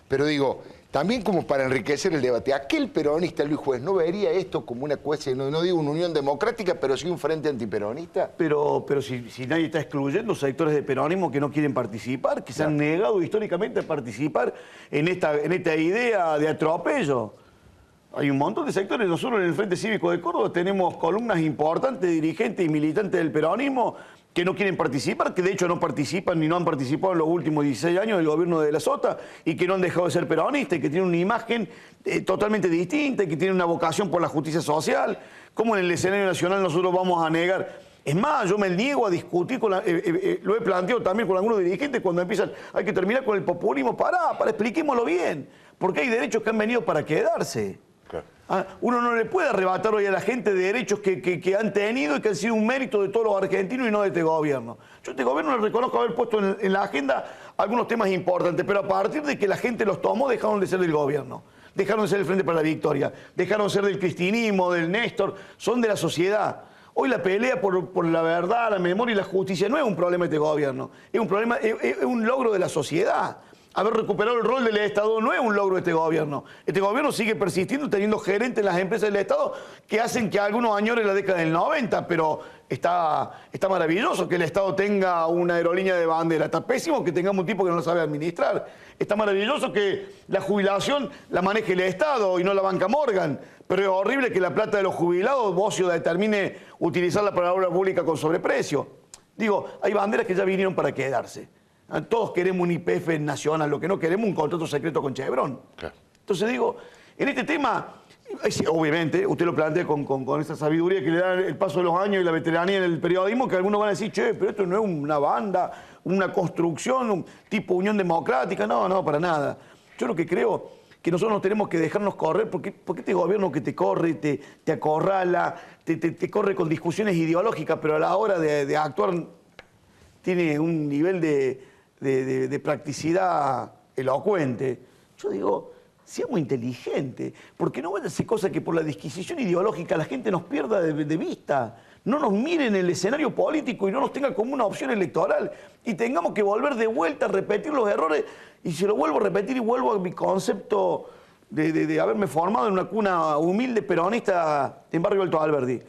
Pero digo, también como para enriquecer el debate, aquel peronista, Luis Juez, ¿no vería esto como una cuestión, no digo una unión democrática, pero sí un frente antiperonista? Pero si nadie está excluyendo sectores de peronismo que no quieren participar, que se han negado históricamente a participar en esta idea de atropello. Hay un montón de sectores. Nosotros en el Frente Cívico de Córdoba tenemos columnas importantes, dirigentes y militantes del peronismo que no quieren participar, que de hecho no participan ni no han participado en los últimos 16 años del gobierno de la Sota y que no han dejado de ser peronistas y que tienen una imagen totalmente distinta y que tienen una vocación por la justicia social. ¿Cómo en el escenario nacional nosotros vamos a negar? Es más, yo me niego a discutir con lo he planteado también con algunos dirigentes cuando empiezan, hay que terminar con el populismo. Pará, expliquémoslo bien, porque hay derechos que han venido para quedarse. Claro. Uno no le puede arrebatar hoy a la gente de derechos que han tenido y que han sido un mérito de todos los argentinos y no de este gobierno. Yo a este gobierno le reconozco haber puesto en la agenda algunos temas importantes, pero a partir de que la gente los tomó, dejaron de ser del gobierno, dejaron de ser el Frente para la Victoria, dejaron de ser del cristinismo, del Néstor, son de la sociedad. Hoy la pelea por la verdad, la memoria y la justicia no es un problema de este gobierno, es un logro de la sociedad. Haber recuperado el rol del Estado no es un logro de este gobierno. Este gobierno sigue persistiendo teniendo gerentes en las empresas del Estado que hacen que algunos añoren la década del 90, pero está maravilloso que el Estado tenga una aerolínea de bandera. Está pésimo que tengamos un tipo que no lo sabe administrar. Está maravilloso que la jubilación la maneje el Estado y no la banca Morgan. Pero es horrible que la plata de los jubilados Bocio determine utilizarla para la obra pública con sobreprecio. Digo, hay banderas que ya vinieron para quedarse. Todos queremos un YPF nacional, lo que no queremos es un contrato secreto con Chevron. Claro. Entonces digo, en este tema, obviamente, usted lo plantea con esa sabiduría que le da el paso de los años y la veteranía en el periodismo, que algunos van a decir, che, pero esto no es una banda, una construcción, un tipo unión democrática. No, para nada. Yo lo que creo que nosotros no tenemos que dejarnos correr, porque este gobierno que te corre, te acorrala, te corre con discusiones ideológicas, pero a la hora de actuar tiene un nivel de practicidad elocuente. Yo digo, seamos inteligentes, porque no vaya a ser cosa que por la disquisición ideológica la gente nos pierda de vista, no nos mire en el escenario político y no nos tenga como una opción electoral y tengamos que volver de vuelta a repetir los errores. Y si lo vuelvo a repetir y vuelvo a mi concepto de haberme formado en una cuna humilde peronista en Barrio Alto Alberdi.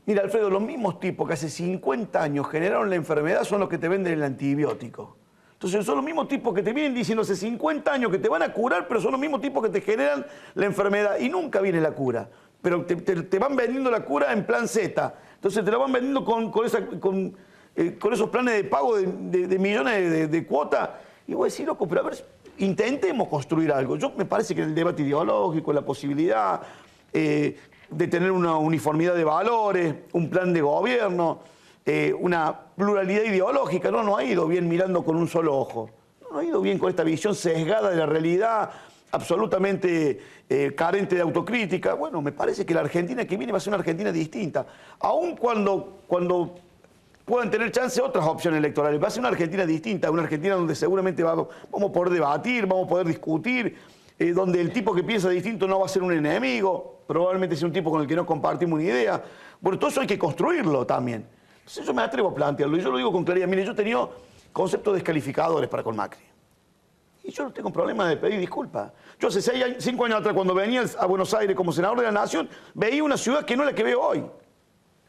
Mira, Alfredo, los mismos tipos que hace 50 años generaron la enfermedad son los que te venden el antibiótico. Entonces son los mismos tipos que te vienen diciendo hace 50 años que te van a curar, pero son los mismos tipos que te generan la enfermedad y nunca viene la cura. Pero te van vendiendo la cura en plan Z. Entonces te la van vendiendo con esos planes de pago de millones de cuotas. Y voy a decir, loco, pero a ver, intentemos construir algo. Yo me parece que en el debate ideológico, la posibilidad de tener una uniformidad de valores, un plan de gobierno, una pluralidad ideológica, no ha ido bien mirando con un solo ojo. No ha ido bien con esta visión sesgada de la realidad, absolutamente carente de autocrítica. Bueno, me parece que la Argentina que viene va a ser una Argentina distinta. Aun cuando puedan tener chance otras opciones electorales. Va a ser una Argentina distinta, una Argentina donde seguramente vamos a poder debatir, vamos a poder discutir, donde el tipo que piensa distinto no va a ser un enemigo, probablemente sea un tipo con el que no compartimos una idea. Bueno, todo eso hay que construirlo también. Entonces yo me atrevo a plantearlo, y yo lo digo con claridad. Mire, yo he tenido conceptos descalificadores para con Macri. Y yo no tengo problema de pedir disculpas. Yo hace 5 años atrás, cuando venía a Buenos Aires como senador de la Nación, veía una ciudad que no es la que veo hoy.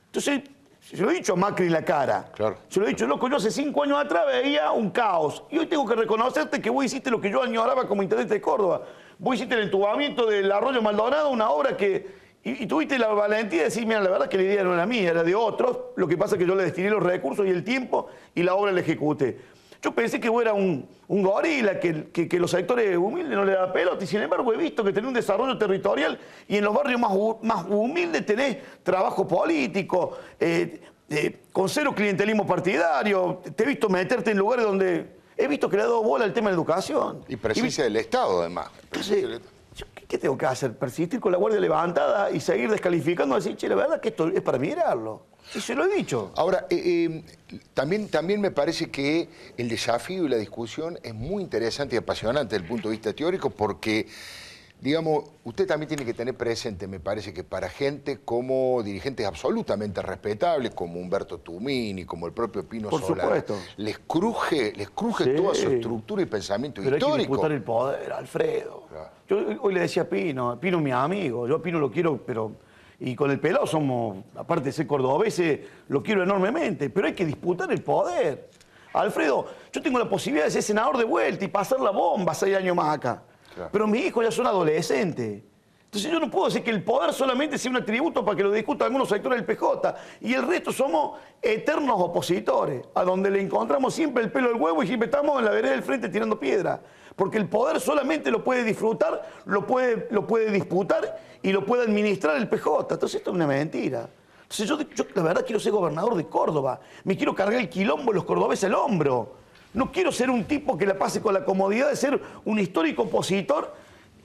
Entonces, se lo he dicho a Macri en la cara. Claro. Se lo he dicho, loco, yo hace 5 años atrás veía un caos. Y hoy tengo que reconocerte que vos hiciste lo que yo añoraba como intendente de Córdoba. Vos hiciste el entubamiento del Arroyo Maldonado, una obra que... Y tuviste la valentía de decir, mira, la verdad que la idea no era mía, era de otros. Lo que pasa es que yo le destiné los recursos y el tiempo y la obra la ejecuté. Yo pensé que vos eras un gorila, que los sectores humildes no le da pelota, y sin embargo he visto que tenés un desarrollo territorial y en los barrios más humildes tenés trabajo político, con cero clientelismo partidario. Te he visto meterte en lugares donde... He visto que le ha dado bola al tema de la educación. Y presencia del Estado, además. Entonces, ¿qué tengo que hacer? ¿Persistir con la guardia levantada y seguir descalificando? Decir, che, la verdad que esto es para mirarlo. Y se lo he dicho. Ahora, también me parece que el desafío y la discusión es muy interesante y apasionante desde el punto de vista teórico porque, digamos, usted también tiene que tener presente, me parece que para gente como dirigentes absolutamente respetables, como Humberto Tumini, como el propio Pino Por Solá, supuesto. les cruje Sí. toda su estructura y pensamiento Pero histórico. hay que disputar el poder, Alfredo. Claro. Yo hoy le decía a Pino es mi amigo, yo a Pino lo quiero, pero... Y con el Pelado somos, aparte de ser cordobeses, lo quiero enormemente, pero hay que disputar el poder. Alfredo, yo tengo la posibilidad de ser senador de vuelta y pasar la bomba 6 años más acá. Claro. Pero mis hijos ya son adolescentes. Entonces yo no puedo decir que el poder solamente sea un atributo para que lo discutan algunos sectores del PJ. Y el resto somos eternos opositores, a donde le encontramos siempre el pelo al huevo y siempre estamos en la vereda del frente tirando piedra. Porque el poder solamente lo puede disfrutar, lo puede disputar y lo puede administrar el PJ. Entonces esto es una mentira. Entonces yo la verdad quiero ser gobernador de Córdoba. Me quiero cargar el quilombo de los cordobeses al hombro. No quiero ser un tipo que la pase con la comodidad de ser un histórico opositor.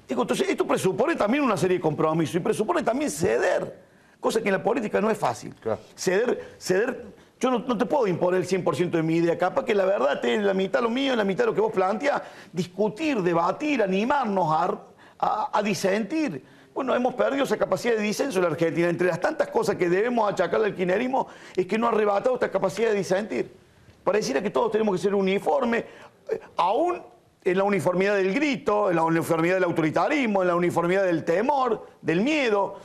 Digo, entonces esto presupone también una serie de compromisos y presupone también ceder, cosa que en la política no es fácil. Claro. Ceder, yo no te puedo imponer el 100% de mi idea, capaz que la verdad es la mitad lo mío, la mitad lo que vos planteás, discutir, debatir, animarnos a disentir. Bueno, hemos perdido esa capacidad de disenso en la Argentina. Entre las tantas cosas que debemos achacarle al kirchnerismo es que no ha arrebatado esta capacidad de disentir. Pareciera que todos tenemos que ser uniformes, aún en la uniformidad del grito, en la uniformidad del autoritarismo, en la uniformidad del temor, del miedo.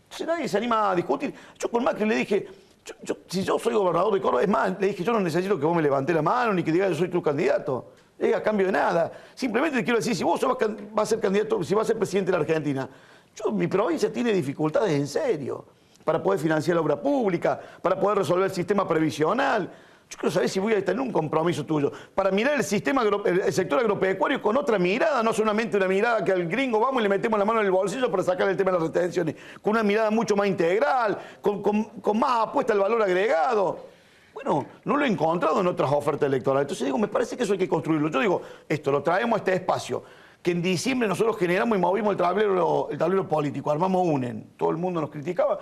Entonces nadie se anima a discutir. Yo con Macri le dije, si yo soy gobernador de Córdoba, es más, le dije, yo no necesito que vos me levantes la mano ni que digas yo soy tu candidato. Le dije, a cambio de nada. Simplemente te quiero decir, si vos vas a ser candidato, si vas a ser presidente de la Argentina, mi provincia tiene dificultades en serio para poder financiar la obra pública, para poder resolver el sistema previsional. Yo quiero saber si voy a tener un compromiso tuyo para mirar el sector agropecuario con otra mirada, no solamente una mirada que al gringo vamos y le metemos la mano en el bolsillo para sacar el tema de las retenciones, con una mirada mucho más integral, con más apuesta al valor agregado. Bueno, no lo he encontrado en otras ofertas electorales. Entonces digo, me parece que eso hay que construirlo. Yo digo, esto lo traemos a este espacio, que en diciembre nosotros generamos y movimos el tablero político, armamos UNEN, todo el mundo nos criticaba.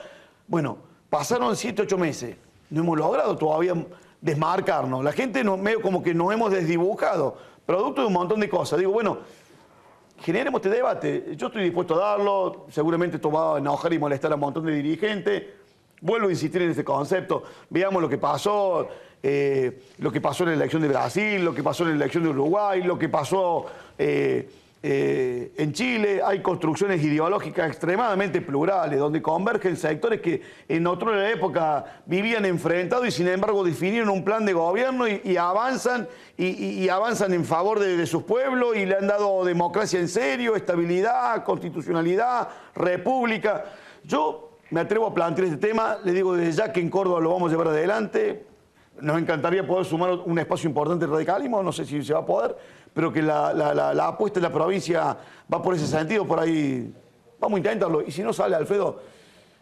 Bueno, pasaron 7, 8 meses, no hemos logrado todavía desmarcarnos. La gente medio como que nos hemos desdibujado, producto de un montón de cosas. Digo, bueno, generemos este debate. Yo estoy dispuesto a darlo, seguramente esto va a enojar y molestar a un montón de dirigentes. Vuelvo a insistir en este concepto. Veamos lo que pasó en la elección de Brasil, lo que pasó en la elección de Uruguay, lo que pasó En Chile hay construcciones ideológicas extremadamente plurales, donde convergen sectores que en otra época vivían enfrentados y sin embargo definieron un plan de gobierno y avanzan y avanzan en favor de sus pueblos y le han dado democracia en serio, estabilidad, constitucionalidad, república. Yo me atrevo a plantear este tema, le digo desde ya que en Córdoba lo vamos a llevar adelante. Nos encantaría poder sumar un espacio importante de radicalismo, no sé si se va a poder, pero que la apuesta de la provincia va por ese sentido, por ahí vamos a intentarlo. Y si no sale, Alfredo,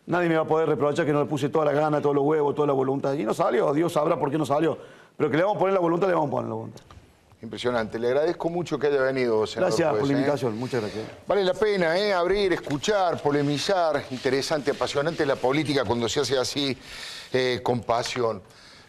nadie me va a poder reprochar que no le puse toda la gana, todos los huevos, toda la voluntad. Y no salió, Dios sabrá por qué no salió. Pero que le vamos a poner la voluntad, le vamos a poner la voluntad. Impresionante. Le agradezco mucho que haya venido, senador. Gracias Juez, por la invitación, muchas gracias. Vale la pena abrir, escuchar, polemizar. Interesante, apasionante la política cuando se hace así con pasión.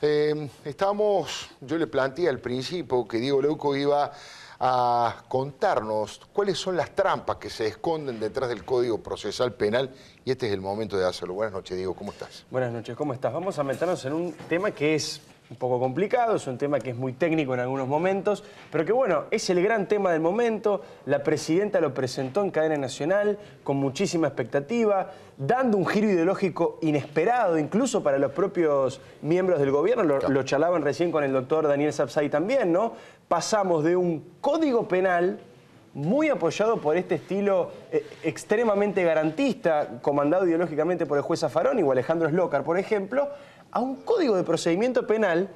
Yo le planteé al principio que Diego Leuco iba a contarnos cuáles son las trampas que se esconden detrás del Código Procesal Penal y este es el momento de hacerlo. Buenas noches, Diego, ¿cómo estás? Buenas noches, ¿cómo estás? Vamos a meternos en un tema que es un poco complicado, es un tema que es muy técnico en algunos momentos, pero que bueno, es el gran tema del momento. La presidenta lo presentó en cadena nacional con muchísima expectativa, dando un giro ideológico inesperado, incluso para los propios miembros del gobierno. Lo charlaban recién con el doctor Daniel Sapsay también, ¿no? Pasamos de un código penal muy apoyado por este estilo extremadamente garantista, comandado ideológicamente por el juez Zaffaroni o Alejandro Slócar, por ejemplo, a un código de procedimiento penal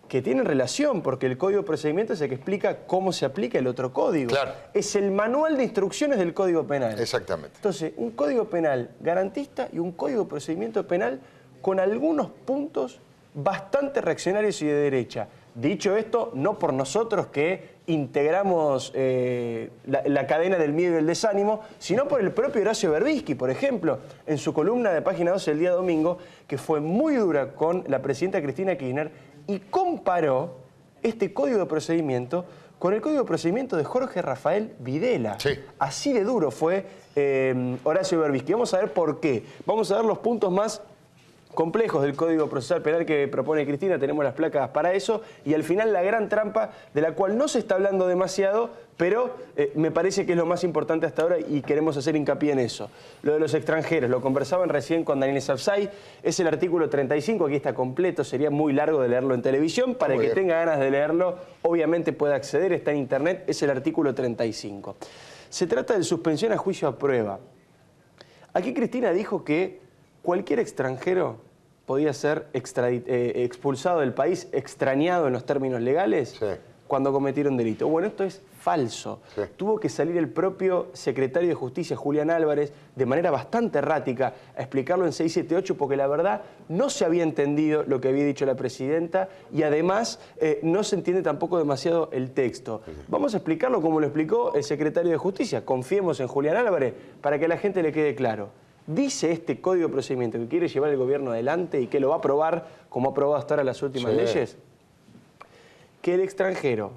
que tiene relación, porque el código de procedimiento es el que explica cómo se aplica el otro código. Claro. Es el manual de instrucciones del código penal. Exactamente. Entonces, un código penal garantista y un código de procedimiento penal con algunos puntos bastante reaccionarios y de derecha. Dicho esto, no por nosotros que integramos la cadena del miedo y el desánimo, sino por el propio Horacio Berbisky, por ejemplo, en su columna de Página 12 el día domingo, que fue muy dura con la presidenta Cristina Kirchner y comparó este código de procedimiento con el código de procedimiento de Jorge Rafael Videla. Sí. Así de duro fue Horacio Berbisky. Vamos a ver por qué. Vamos a ver los puntos más complejos del Código Procesal Penal que propone Cristina, tenemos las placas para eso, y al final la gran trampa de la cual no se está hablando demasiado, pero me parece que es lo más importante hasta ahora y queremos hacer hincapié en eso. Lo de los extranjeros, lo conversaban recién con Daniel Sapsay, es el artículo 35, aquí está completo, sería muy largo de leerlo en televisión, para el que tenga ganas de leerlo, obviamente puede acceder, está en internet, es el artículo 35. Se trata de suspensión a juicio a prueba. Aquí Cristina dijo que cualquier extranjero podía ser expulsado del país, extrañado en los términos legales, sí, cuando cometiera un delito. Bueno, esto es falso. Sí. Tuvo que salir el propio secretario de Justicia, Julián Álvarez, de manera bastante errática, a explicarlo en 678, porque la verdad no se había entendido lo que había dicho la presidenta y además no se entiende tampoco demasiado el texto. Vamos a explicarlo como lo explicó el secretario de Justicia. Confiemos en Julián Álvarez para que a la gente le quede claro. Dice este código de procedimiento que quiere llevar el gobierno adelante y que lo va a aprobar, como ha aprobado hasta ahora las últimas leyes, que el extranjero,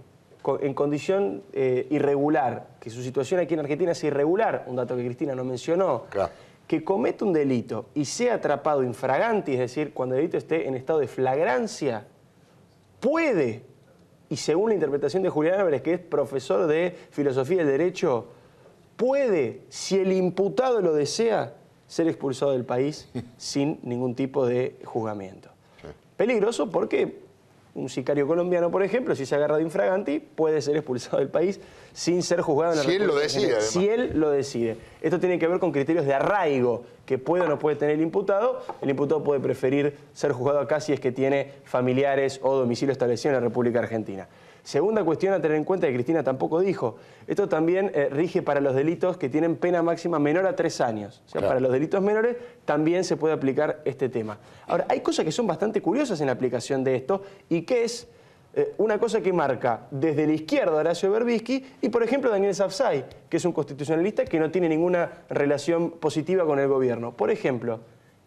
en condición irregular, que su situación aquí en Argentina es irregular, un dato que Cristina no mencionó, claro, que comete un delito y sea atrapado infraganti, es decir, cuando el delito esté en estado de flagrancia, puede, y según la interpretación de Julián Álvarez, que es profesor de Filosofía del Derecho, puede, si el imputado lo desea, ser expulsado del país sin ningún tipo de juzgamiento. Sí. Peligroso porque un sicario colombiano, por ejemplo, si se agarra de infraganti, puede ser expulsado del país sin ser juzgado en la República. Si él lo decide, además. Si él lo decide. Esto tiene que ver con criterios de arraigo que puede o no puede tener el imputado. El imputado puede preferir ser juzgado acá si es que tiene familiares o domicilio establecido en la República Argentina. Segunda cuestión a tener en cuenta que Cristina tampoco dijo, esto también rige para los delitos que tienen pena máxima menor a 3 años. O sea, para los delitos menores también se puede aplicar este tema. Ahora, hay cosas que son bastante curiosas en la aplicación de esto y que es una cosa que marca desde la izquierda Horacio Berbisky y, por ejemplo, Daniel Sapsay, que es un constitucionalista que no tiene ninguna relación positiva con el gobierno. Por ejemplo,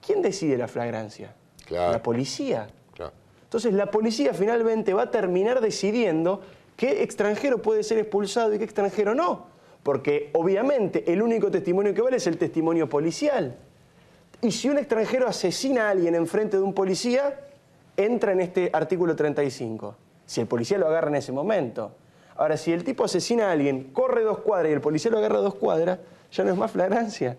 ¿quién decide la flagrancia? Claro. ¿La policía? Claro. Entonces la policía finalmente va a terminar decidiendo qué extranjero puede ser expulsado y qué extranjero no. Porque obviamente el único testimonio que vale es el testimonio policial. Y si un extranjero asesina a alguien enfrente de un policía, entra en este artículo 35. Si el policía lo agarra en ese momento. Ahora, si el tipo asesina a alguien, corre 2 cuadras y el policía lo agarra a 2 cuadras, ya no es más flagrancia.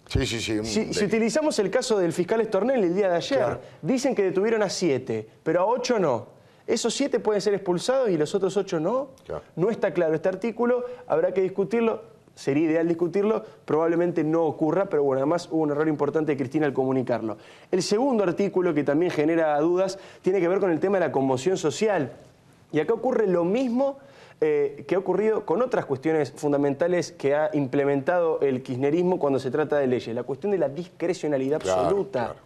Sí. Si utilizamos el caso del fiscal Estornelli el día de ayer, Claro. dicen que detuvieron a 7, pero a 8 no. ¿Esos 7 pueden ser expulsados y los otros 8 no? Claro. No está claro este artículo, habrá que discutirlo. Sería ideal discutirlo, probablemente no ocurra, pero bueno, además hubo un error importante de Cristina al comunicarlo. El segundo artículo, que también genera dudas, tiene que ver con el tema de la conmoción social. Y acá ocurre lo mismo que ha ocurrido con otras cuestiones fundamentales que ha implementado el kirchnerismo cuando se trata de leyes. La cuestión de la discrecionalidad absoluta. Claro.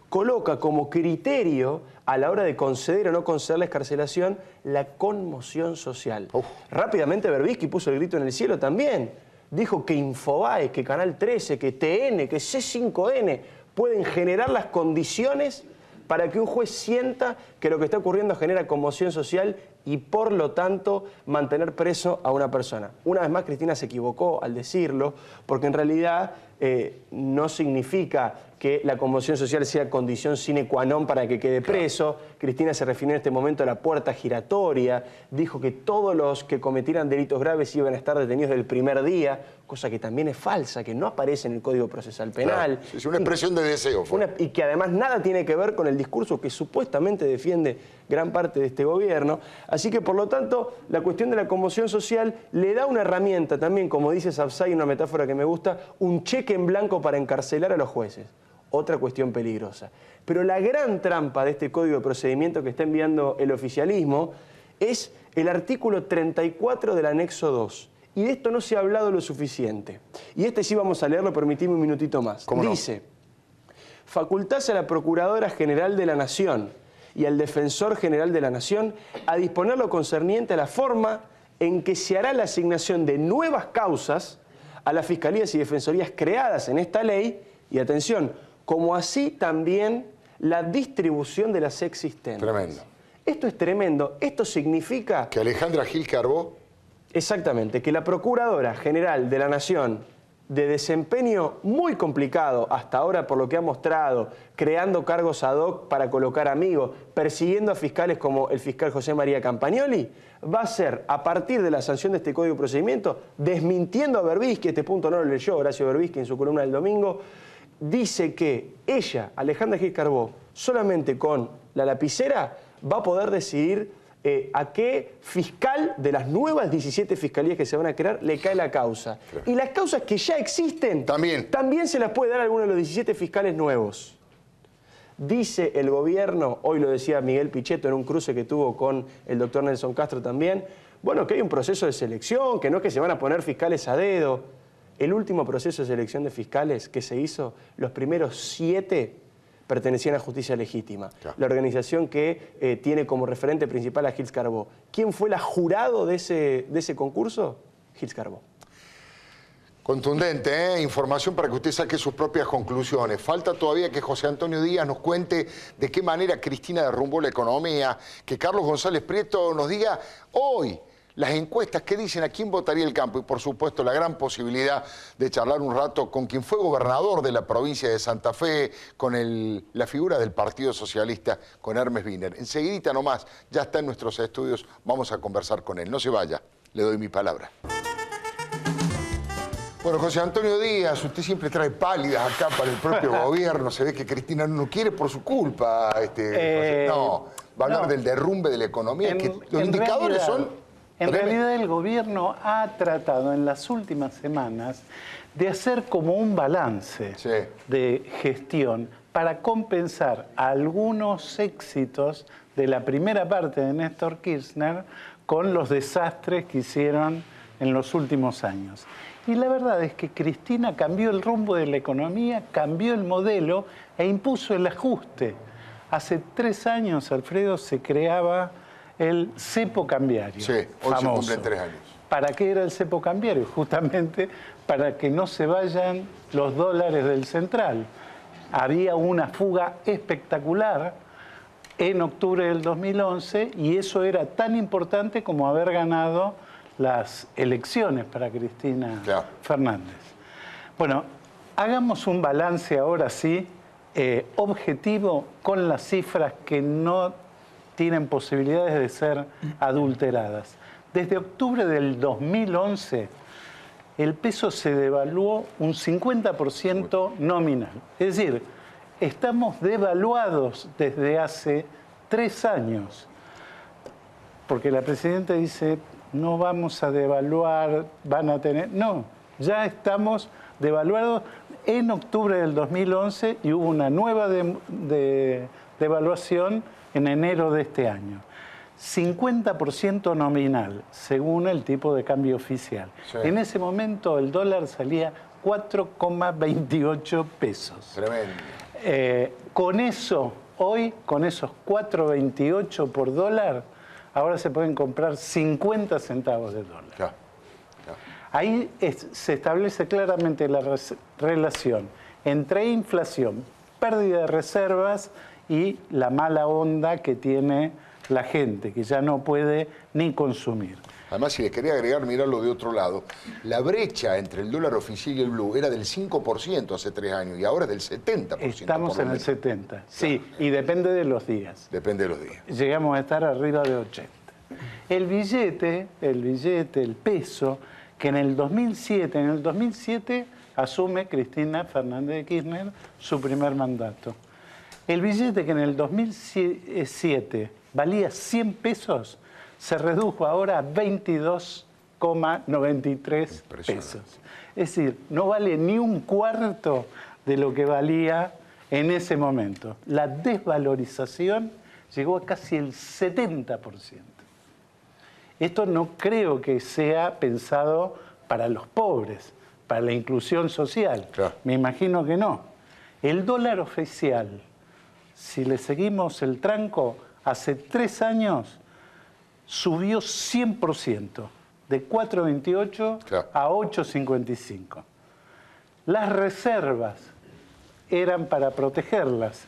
Coloca como criterio a la hora de conceder o no conceder la excarcelación la conmoción social. Rápidamente Berbisky puso el grito en el cielo también. Dijo que Infobae, que Canal 13, que TN, que C5N pueden generar las condiciones para que un juez sienta que lo que está ocurriendo genera conmoción social y por lo tanto mantener preso a una persona. Una vez más Cristina se equivocó al decirlo, porque en realidad no significa que la conmoción social sea condición sine qua non para que quede preso. Cristina se refirió en este momento a la puerta giratoria, dijo que todos los que cometieran delitos graves iban a estar detenidos del primer día, cosa que también es falsa, que no aparece en el Código Procesal Penal. Claro. Es una expresión de deseo. Y que además nada tiene que ver con el discurso que supuestamente defiende gran parte de este gobierno. Así que, por lo tanto, la cuestión de la conmoción social le da una herramienta también, como dice Sapsay, una metáfora que me gusta, un cheque en blanco para encarcelar a los jueces. Otra cuestión peligrosa. Pero la gran trampa de este Código de Procedimiento que está enviando el oficialismo es el artículo 34 del anexo 2. Y de esto no se ha hablado lo suficiente. Y este sí vamos a leerlo, permitidme un minutito más. Dice, facultase a la Procuradora General de la Nación y al Defensor General de la Nación a disponer lo concerniente a la forma en que se hará la asignación de nuevas causas a las fiscalías y defensorías creadas en esta ley, y atención, como así también la distribución de las existentes. Tremendo. Esto es tremendo. Esto significa... Que Alejandra Gil Carbó... Exactamente, que la Procuradora General de la Nación, de desempeño muy complicado hasta ahora por lo que ha mostrado, creando cargos ad hoc para colocar amigos, persiguiendo a fiscales como el fiscal José María Campagnoli, va a ser, a partir de la sanción de este Código de Procedimiento, desmintiendo a Berbisky, este punto no lo leyó Horacio Berbisky en su columna del domingo, dice que ella, Alejandra Gil Carbó, solamente con la lapicera va a poder decidir a qué fiscal de las nuevas 17 fiscalías que se van a crear le cae la causa. Claro. Y las causas que ya existen también se las puede dar a alguno de los 17 fiscales nuevos. Dice el gobierno, hoy lo decía Miguel Pichetto en un cruce que tuvo con el doctor Nelson Castro también, bueno, que hay un proceso de selección, que no es que se van a poner fiscales a dedo. El último proceso de selección de fiscales que se hizo, los primeros 7 pertenecían a Justicia Legítima, claro, la organización que tiene como referente principal a Gils Carbó. ¿Quién fue la jurado de ese concurso? Gils Carbó. Contundente, ¿eh? Información para que usted saque sus propias conclusiones. Falta todavía que José Antonio Díaz nos cuente de qué manera Cristina derrumbó la economía, que Carlos González Prieto nos diga hoy las encuestas que dicen a quién votaría el campo y, por supuesto, la gran posibilidad de charlar un rato con quien fue gobernador de la provincia de Santa Fe, con la figura del Partido Socialista, con Hermes Wiener. Enseguidita nomás, ya está en nuestros estudios, vamos a conversar con él. No se vaya, le doy mi palabra. Bueno, José Antonio Díaz, usted siempre trae pálidas acá para el propio gobierno. Se ve que Cristina no quiere por su culpa. No, va a hablar del derrumbe de la economía. Que los indicadores son... En realidad el gobierno ha tratado en las últimas semanas de hacer como un balance de gestión para compensar algunos éxitos de la primera parte de Néstor Kirchner con los desastres que hicieron en los últimos años. Y la verdad es que Cristina cambió el rumbo de la economía, cambió el modelo e impuso el ajuste. Hace 3 años, Alfredo, se creaba el cepo cambiario. Sí, hoy famoso. Se cumplen 3 años. ¿Para qué era el cepo cambiario? Justamente para que no se vayan los dólares del central. Había una fuga espectacular en octubre del 2011 y eso era tan importante como haber ganado las elecciones para Cristina Fernández. Bueno, hagamos un balance ahora sí, objetivo, con las cifras que no tienen posibilidades de ser adulteradas. Desde octubre del 2011, el peso se devaluó un 50% nominal. Es decir, estamos devaluados desde hace 3 años. Porque la presidenta dice, no vamos a devaluar, van a tener... No, ya estamos devaluados en octubre del 2011 y hubo una nueva devaluación en enero de este año. 50% nominal, según el tipo de cambio oficial. Sí. En ese momento el dólar salía 4,28 pesos. Tremendo. Con eso, hoy, con esos 4,28 por dólar, ahora se pueden comprar 50 centavos de dólar. Ya. Ahí se establece claramente la relación entre inflación, pérdida de reservas y la mala onda que tiene la gente, que ya no puede ni consumir. Además, si les quería agregar, mirarlo de otro lado, la brecha entre el dólar oficial y el blue era del 5% hace 3 años y ahora es del 70%. Estamos en el 70%, sí, y depende de los días. Depende de los días. Llegamos a estar arriba de 80. El billete, el peso, que en el 2007 asume Cristina Fernández de Kirchner su primer mandato. El billete que en el 2007 valía 100 pesos, se redujo ahora a 22,93 pesos. Es decir, no vale ni un cuarto de lo que valía en ese momento. La desvalorización llegó a casi el 70%. Esto no creo que sea pensado para los pobres, para la inclusión social. Claro. Me imagino que no. El dólar oficial, si le seguimos el tranco, hace 3 años subió 100%, de 4,28 claro. a 8,55. Las reservas eran para protegerlas,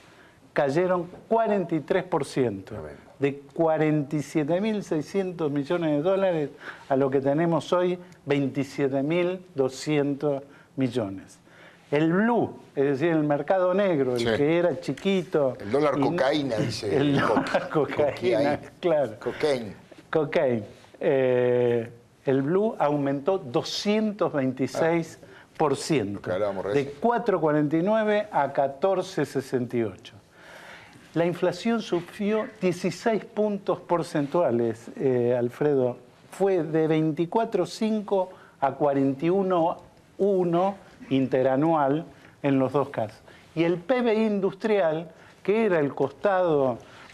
cayeron 43%, de 47.600 millones de dólares a lo que tenemos hoy, 27.200 millones. El blue, es decir, el mercado negro, el que era chiquito. El dólar cocaína, dice. El dólar cocaína, claro. Cocaine. El blue aumentó 226%, de 4,49 a 14,68. La inflación sufrió 16 puntos porcentuales, Alfredo. Fue de 24,5 a 41,1 interanual en los dos casos. Y el PBI industrial, que era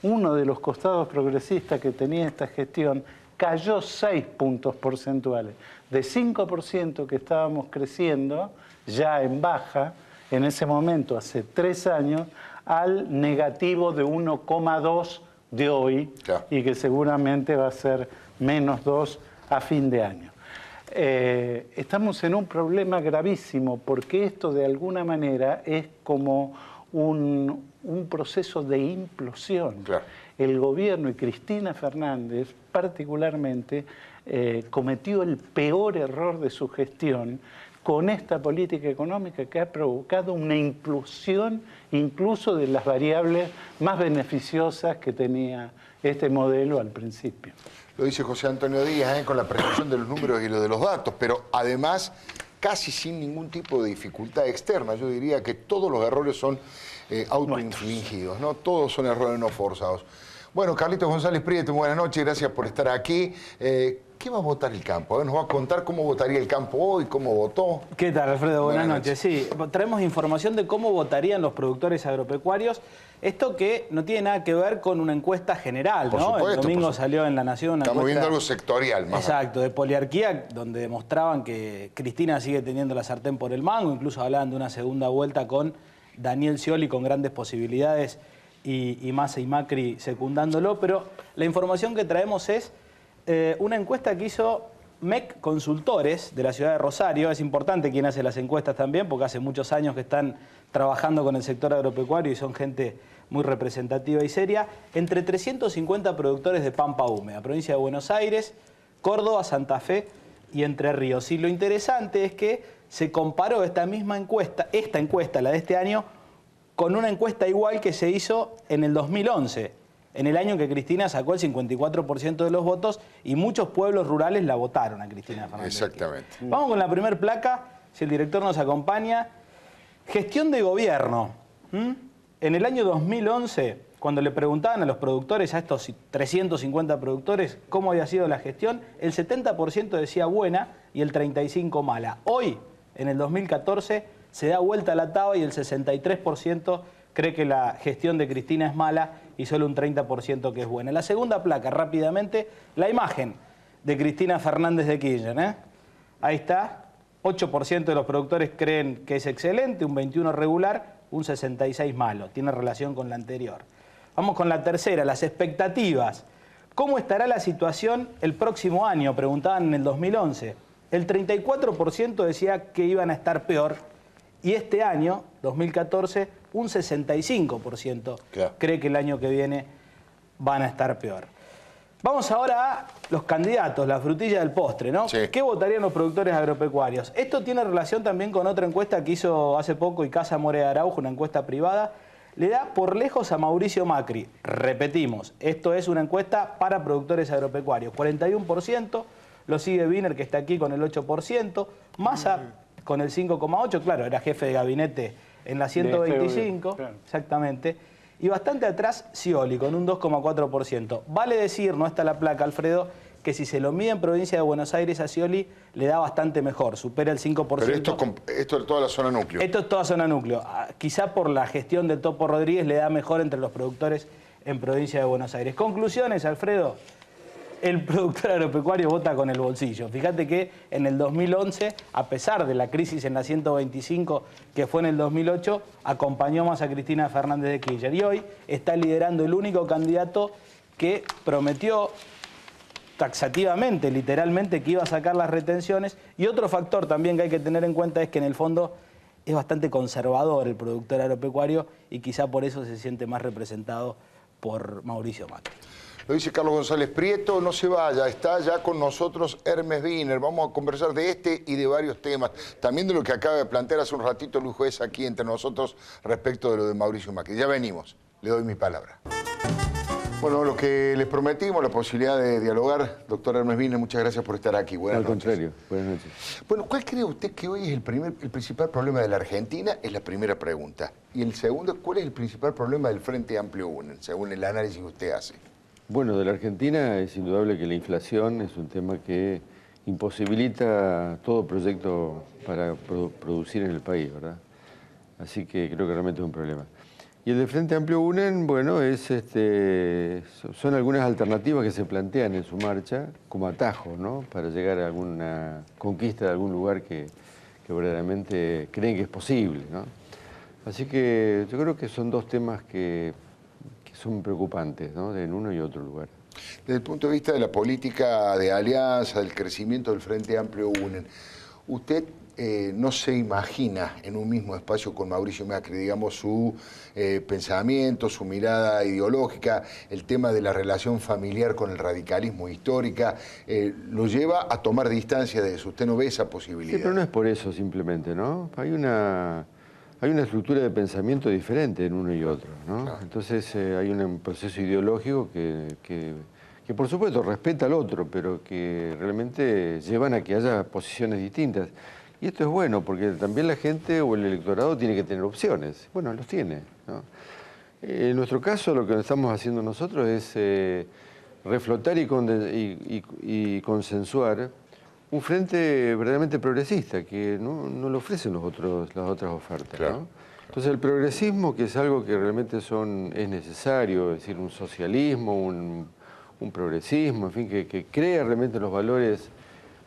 uno de los costados progresistas que tenía esta gestión, cayó 6 puntos porcentuales. De 5% que estábamos creciendo, ya en baja, en ese momento, hace 3 años, al negativo de 1,2 de hoy, y que seguramente va a ser menos 2 a fin de año. Estamos en un problema gravísimo porque esto de alguna manera es como un proceso de implosión. Claro. El gobierno y Cristina Fernández particularmente cometió el peor error de su gestión con esta política económica que ha provocado una implosión incluso de las variables más beneficiosas que tenía este modelo al principio. Lo dice José Antonio Díaz, con la presentación de los números y lo de los datos, pero además casi sin ningún tipo de dificultad externa. Yo diría que todos los errores son autoinfligidos, ¿no? Todos son errores no forzados. Bueno, Carlitos González Prieto, buenas noches, gracias por estar aquí. ¿Qué va a votar el campo? Nos va a contar cómo votaría el campo hoy, cómo votó. ¿Qué tal, Alfredo? Buenas noches. Sí, traemos información de cómo votarían los productores agropecuarios. Esto que no tiene nada que ver con una encuesta general, por ¿no? Supuesto, el domingo salió en La Nación una Estamos encuesta, viendo algo sectorial. Más exacto, de poliarquía, donde demostraban que Cristina sigue teniendo la sartén por el mango. Incluso hablaban de una segunda vuelta con Daniel Scioli con grandes posibilidades y Massa y Macri secundándolo. Pero la información que traemos es una encuesta que hizo MEC Consultores de la ciudad de Rosario. Es importante quién hace las encuestas también, porque hace muchos años que están trabajando con el sector agropecuario y son gente muy representativa y seria. Entre 350 productores de pampa húmeda, provincia de Buenos Aires, Córdoba, Santa Fe y Entre Ríos. Y lo interesante es que se comparó esta encuesta, la de este año, con una encuesta igual que se hizo en el 2011. en el año en que Cristina sacó el 54% de los votos y muchos pueblos rurales la votaron a Cristina Fernández. Exactamente. Vamos con la primera placa, si el director nos acompaña. Gestión de gobierno. En el año 2011, cuando le preguntaban a los productores, a estos 350 productores, cómo había sido la gestión, el 70% decía buena y el 35% mala. Hoy, en el 2014, se da vuelta la taba y el 63% cree que la gestión de Cristina es mala y solo un 30% que es buena. La segunda placa, rápidamente, la imagen de Cristina Fernández de Kirchner. Ahí está. 8% de los productores creen que es excelente, un 21% regular, un 66% malo. Tiene relación con la anterior. Vamos con la tercera, las expectativas. ¿Cómo estará la situación el próximo año? Preguntaban en el 2011. El 34% decía que iban a estar peor y este año, 2014, un 65% cree que el año que viene van a estar peor. Vamos ahora a los candidatos, la frutilla del postre, ¿no? Sí. ¿Qué votarían los productores agropecuarios? Esto tiene relación también con otra encuesta que hizo hace poco Icasa More de Araujo, una encuesta privada. Le da por lejos a Mauricio Macri. Repetimos, esto es una encuesta para productores agropecuarios. 41%, lo sigue Wiener, que está aquí con el 8%, Massa con el 5,8%, claro, era jefe de gabinete en la 125, claro. Exactamente. Y bastante atrás Scioli, con un 2,4%. Vale decir, no está la placa, Alfredo, que si se lo mide en provincia de Buenos Aires a Scioli, le da bastante mejor, supera el 5%. Pero esto es toda la zona núcleo. Esto es toda zona núcleo. Quizá por la gestión de Topo Rodríguez le da mejor entre los productores en provincia de Buenos Aires. Conclusiones, Alfredo. El productor agropecuario vota con el bolsillo. Fíjate que en el 2011, a pesar de la crisis en la 125 que fue en el 2008, acompañó más a Cristina Fernández de Kirchner. Y hoy está liderando el único candidato que prometió taxativamente, literalmente, que iba a sacar las retenciones. Y otro factor también que hay que tener en cuenta es que en el fondo es bastante conservador el productor agropecuario y quizá por eso se siente más representado por Mauricio Macri. Lo dice Carlos González Prieto, no se vaya, está ya con nosotros Hermes Wiener. Vamos a conversar de este y de varios temas. También de lo que acaba de plantear hace un ratito Luis Juez aquí entre nosotros respecto de lo de Mauricio Macri. Ya venimos, le doy mi palabra. Bueno, lo que les prometimos, la posibilidad de dialogar. Doctor Hermes Wiener, muchas gracias por estar aquí. Buenas noches. Al contrario, buenas noches. Bueno, ¿cuál cree usted que hoy es el principal problema de la Argentina? Es la primera pregunta. Y el segundo, ¿cuál es el principal problema del Frente Amplio UNE, según el análisis que usted hace? Bueno, de la Argentina es indudable que la inflación es un tema que imposibilita todo proyecto para producir en el país, ¿verdad? Así que creo que realmente es un problema. Y el del Frente Amplio UNEN, bueno, son algunas alternativas que se plantean en su marcha como atajos, ¿no? Para llegar a alguna conquista de algún lugar que verdaderamente creen que es posible, ¿no? Así que yo creo que son dos temas que son preocupantes, ¿no? En uno y otro lugar. Desde el punto de vista de la política de alianza, del crecimiento del Frente Amplio UNEN, ¿usted no se imagina en un mismo espacio con Mauricio Macri, digamos, su pensamiento, su mirada ideológica, el tema de la relación familiar con el radicalismo histórica, lo lleva a tomar distancia de eso? ¿Usted no ve esa posibilidad? Sí, pero no es por eso simplemente, ¿no? Hay una estructura de pensamiento diferente en uno y otro, ¿no? Claro. Entonces hay un proceso ideológico que por supuesto respeta al otro, pero que realmente llevan a que haya posiciones distintas. Y esto es bueno, porque también la gente o el electorado tiene que tener opciones. Bueno, los tiene, ¿no? En nuestro caso, lo que estamos haciendo nosotros es reflotar y consensuar un frente verdaderamente progresista, que no lo ofrecen las otras ofertas, claro, ¿no? Entonces el progresismo, que es algo que realmente es necesario, es decir, un socialismo, un progresismo, en fin, que crea realmente los valores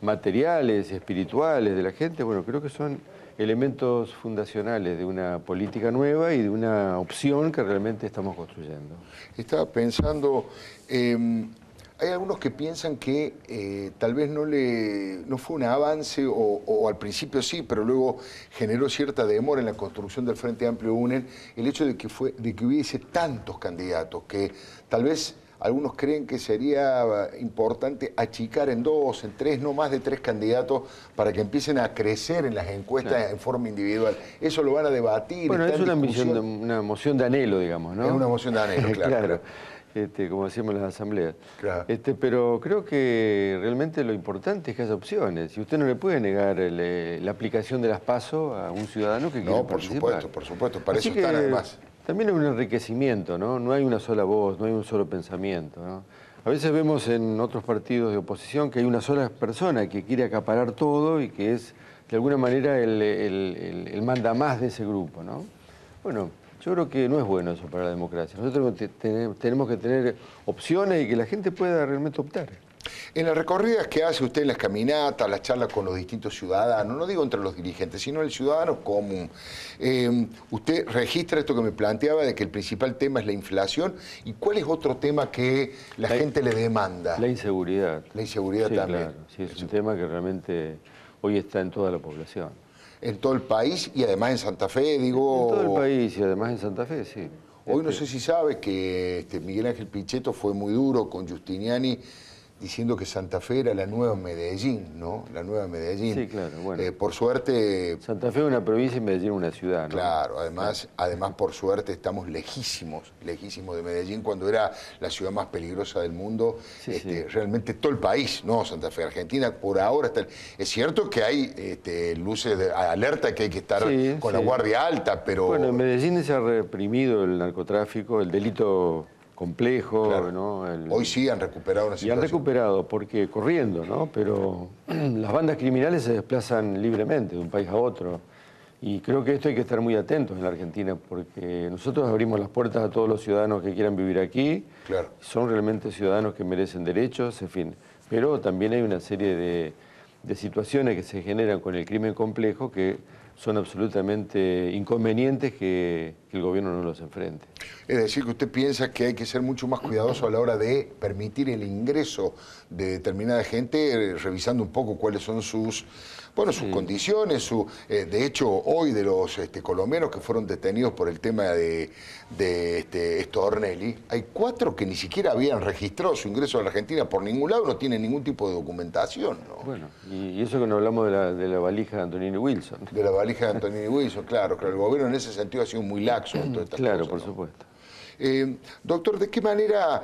materiales, espirituales de la gente, bueno, creo que son elementos fundacionales de una política nueva y de una opción que realmente estamos construyendo. Estaba pensando, hay algunos que piensan que tal vez no fue un avance, o al principio sí, pero luego generó cierta demora en la construcción del Frente Amplio UNEN, el hecho de que hubiese tantos candidatos, que tal vez algunos creen que sería importante achicar en 2, en 3, no más de 3 candidatos para que empiecen a crecer en las encuestas, claro, en forma individual. Eso lo van a debatir. Bueno, es una moción de anhelo, digamos, ¿no? Es una moción de anhelo, claro. Claro. como decíamos en las asambleas. Claro. Pero creo que realmente lo importante es que haya opciones. Y usted no le puede negar la aplicación de las PASO a un ciudadano que quiere No, por participar. supuesto. Para Así eso están que además. también es un enriquecimiento, ¿no? No hay una sola voz, no hay un solo pensamiento, ¿no? A veces vemos en otros partidos de oposición que hay una sola persona que quiere acaparar todo y que es, de alguna manera, el mandamás de ese grupo, ¿no? Bueno, yo creo que no es bueno eso para la democracia. Nosotros tenemos que tener opciones y que la gente pueda realmente optar. En las recorridas que hace usted, en las caminatas, las charlas con los distintos ciudadanos, no digo entre los dirigentes, sino el ciudadano común, usted registra esto que me planteaba de que el principal tema es la inflación. ¿Y cuál es otro tema que la gente le demanda? La inseguridad. La inseguridad sí, también. Claro. Sí, es un tema que realmente hoy está en toda la población. En todo el país y además en Santa Fe, digo... En todo el país y además en Santa Fe, sí. Hoy no sé si sabe que Miguel Ángel Pichetto fue muy duro con Giustiniani diciendo que Santa Fe era la nueva Medellín, ¿no? La nueva Medellín. Sí, claro, bueno. Por suerte... Santa Fe es una provincia y Medellín una ciudad, ¿no? Claro, además por suerte estamos lejísimos de Medellín, cuando era la ciudad más peligrosa del mundo. Sí, sí. Realmente todo el país, no Santa Fe, Argentina, por ahora está... Es cierto que hay luces de alerta, que hay que estar con la guardia alta, pero... Bueno, en Medellín se ha reprimido el narcotráfico, el delito complejo, claro. ¿no? Hoy sí han recuperado una situación. Y han recuperado, porque corriendo, ¿no? Pero las bandas criminales se desplazan libremente de un país a otro. Y creo que esto hay que estar muy atentos en la Argentina, porque nosotros abrimos las puertas a todos los ciudadanos que quieran vivir aquí. Claro. Son realmente ciudadanos que merecen derechos, en fin. Pero también hay una serie de situaciones que se generan con el crimen complejo que son absolutamente inconvenientes que el gobierno no los enfrente. Es decir, que usted piensa que hay que ser mucho más cuidadoso a la hora de permitir el ingreso de determinada gente, revisando un poco cuáles son sus condiciones. De hecho, hoy de los colombianos que fueron detenidos por el tema de Stornelli, hay 4 que ni siquiera habían registrado su ingreso a la Argentina por ningún lado, no tienen ningún tipo de documentación, ¿no? Bueno, y eso que no hablamos de la valija de Antonini Wilson. De la valija de Antonini Wilson, claro. El gobierno en ese sentido ha sido muy laxo en todas estas Claro, cosas, por ¿no? supuesto. Doctor, ¿de qué manera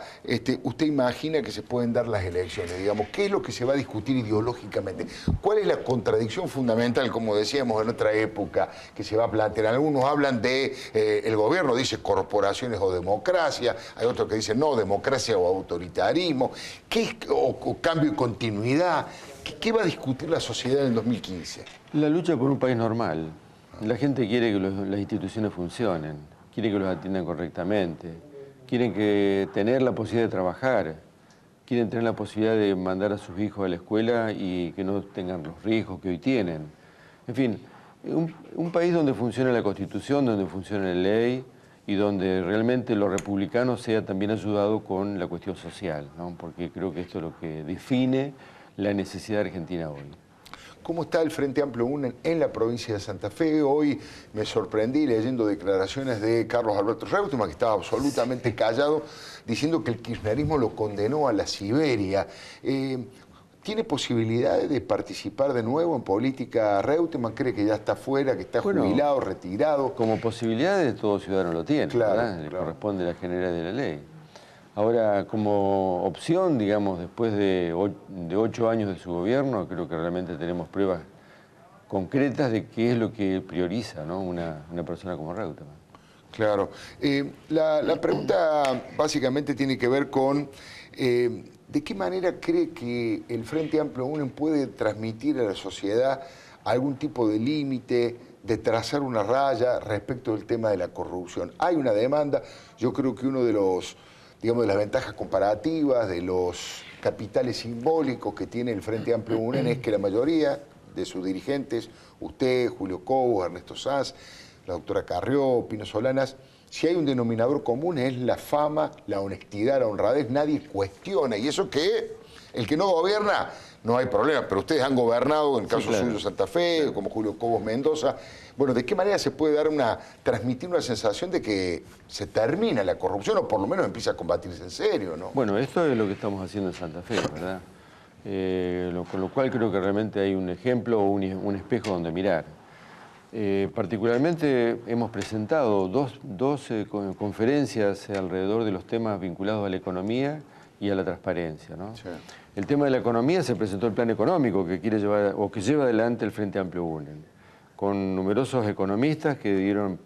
usted imagina que se pueden dar las elecciones? Digamos, ¿qué es lo que se va a discutir ideológicamente? ¿Cuál es la contradicción fundamental, como decíamos en otra época, que se va a plantear? Algunos hablan de, el gobierno dice corporaciones o democracia, hay otros que dicen no, democracia o autoritarismo, o cambio y continuidad. ¿Qué va a discutir la sociedad en el 2015? La lucha por un país normal. La gente quiere que las instituciones funcionen. Quieren que los atiendan correctamente, quieren tener la posibilidad de trabajar, quieren tener la posibilidad de mandar a sus hijos a la escuela y que no tengan los riesgos que hoy tienen. En fin, un país donde funcione la Constitución, donde funcione la ley y donde realmente lo republicano sea también ayudado con la cuestión social, ¿no? Porque creo que esto es lo que define la necesidad argentina hoy. ¿Cómo está el Frente Amplio en la provincia de Santa Fe? Hoy me sorprendí leyendo declaraciones de Carlos Alberto Reutemann, que estaba absolutamente callado, diciendo que el kirchnerismo lo condenó a la Siberia. ¿Tiene posibilidades de participar de nuevo en política Reutemann? ¿Cree que ya está fuera, que está jubilado, retirado? Como posibilidades todo ciudadano lo tiene, claro, ¿verdad? Le corresponde la generalidad de la ley. Ahora, como opción, digamos, después de 8 años de su gobierno, creo que realmente tenemos pruebas concretas de qué es lo que prioriza, ¿no? una persona como Reutemann. Claro. La pregunta básicamente tiene que ver con ¿de qué manera cree que el Frente Amplio UNEN puede transmitir a la sociedad algún tipo de límite, de trazar una raya respecto del tema de la corrupción? Hay una demanda, yo creo que uno de los... digamos, de las ventajas comparativas, de los capitales simbólicos que tiene el Frente Amplio UNEN es que la mayoría de sus dirigentes, usted, Julio Cobos, Ernesto Sanz, la doctora Carrió, Pino Solanas, si hay un denominador común es la fama, la honestidad, la honradez, nadie cuestiona. Y eso que el que no gobierna, no hay problema, pero ustedes han gobernado, en el caso suyo Santa Fe, como Julio Cobos Mendoza. Bueno, ¿de qué manera se puede transmitir una sensación de que se termina la corrupción o por lo menos empieza a combatirse en serio, ¿no? Bueno, esto es lo que estamos haciendo en Santa Fe, ¿verdad? Con lo cual creo que realmente hay un ejemplo o un espejo donde mirar. Particularmente hemos presentado dos conferencias alrededor de los temas vinculados a la economía y a la transparencia, ¿no? Sí. El tema de la economía se presentó el plan económico que quiere llevar o que lleva adelante el Frente Amplio UNEN, con numerosos economistas que dieron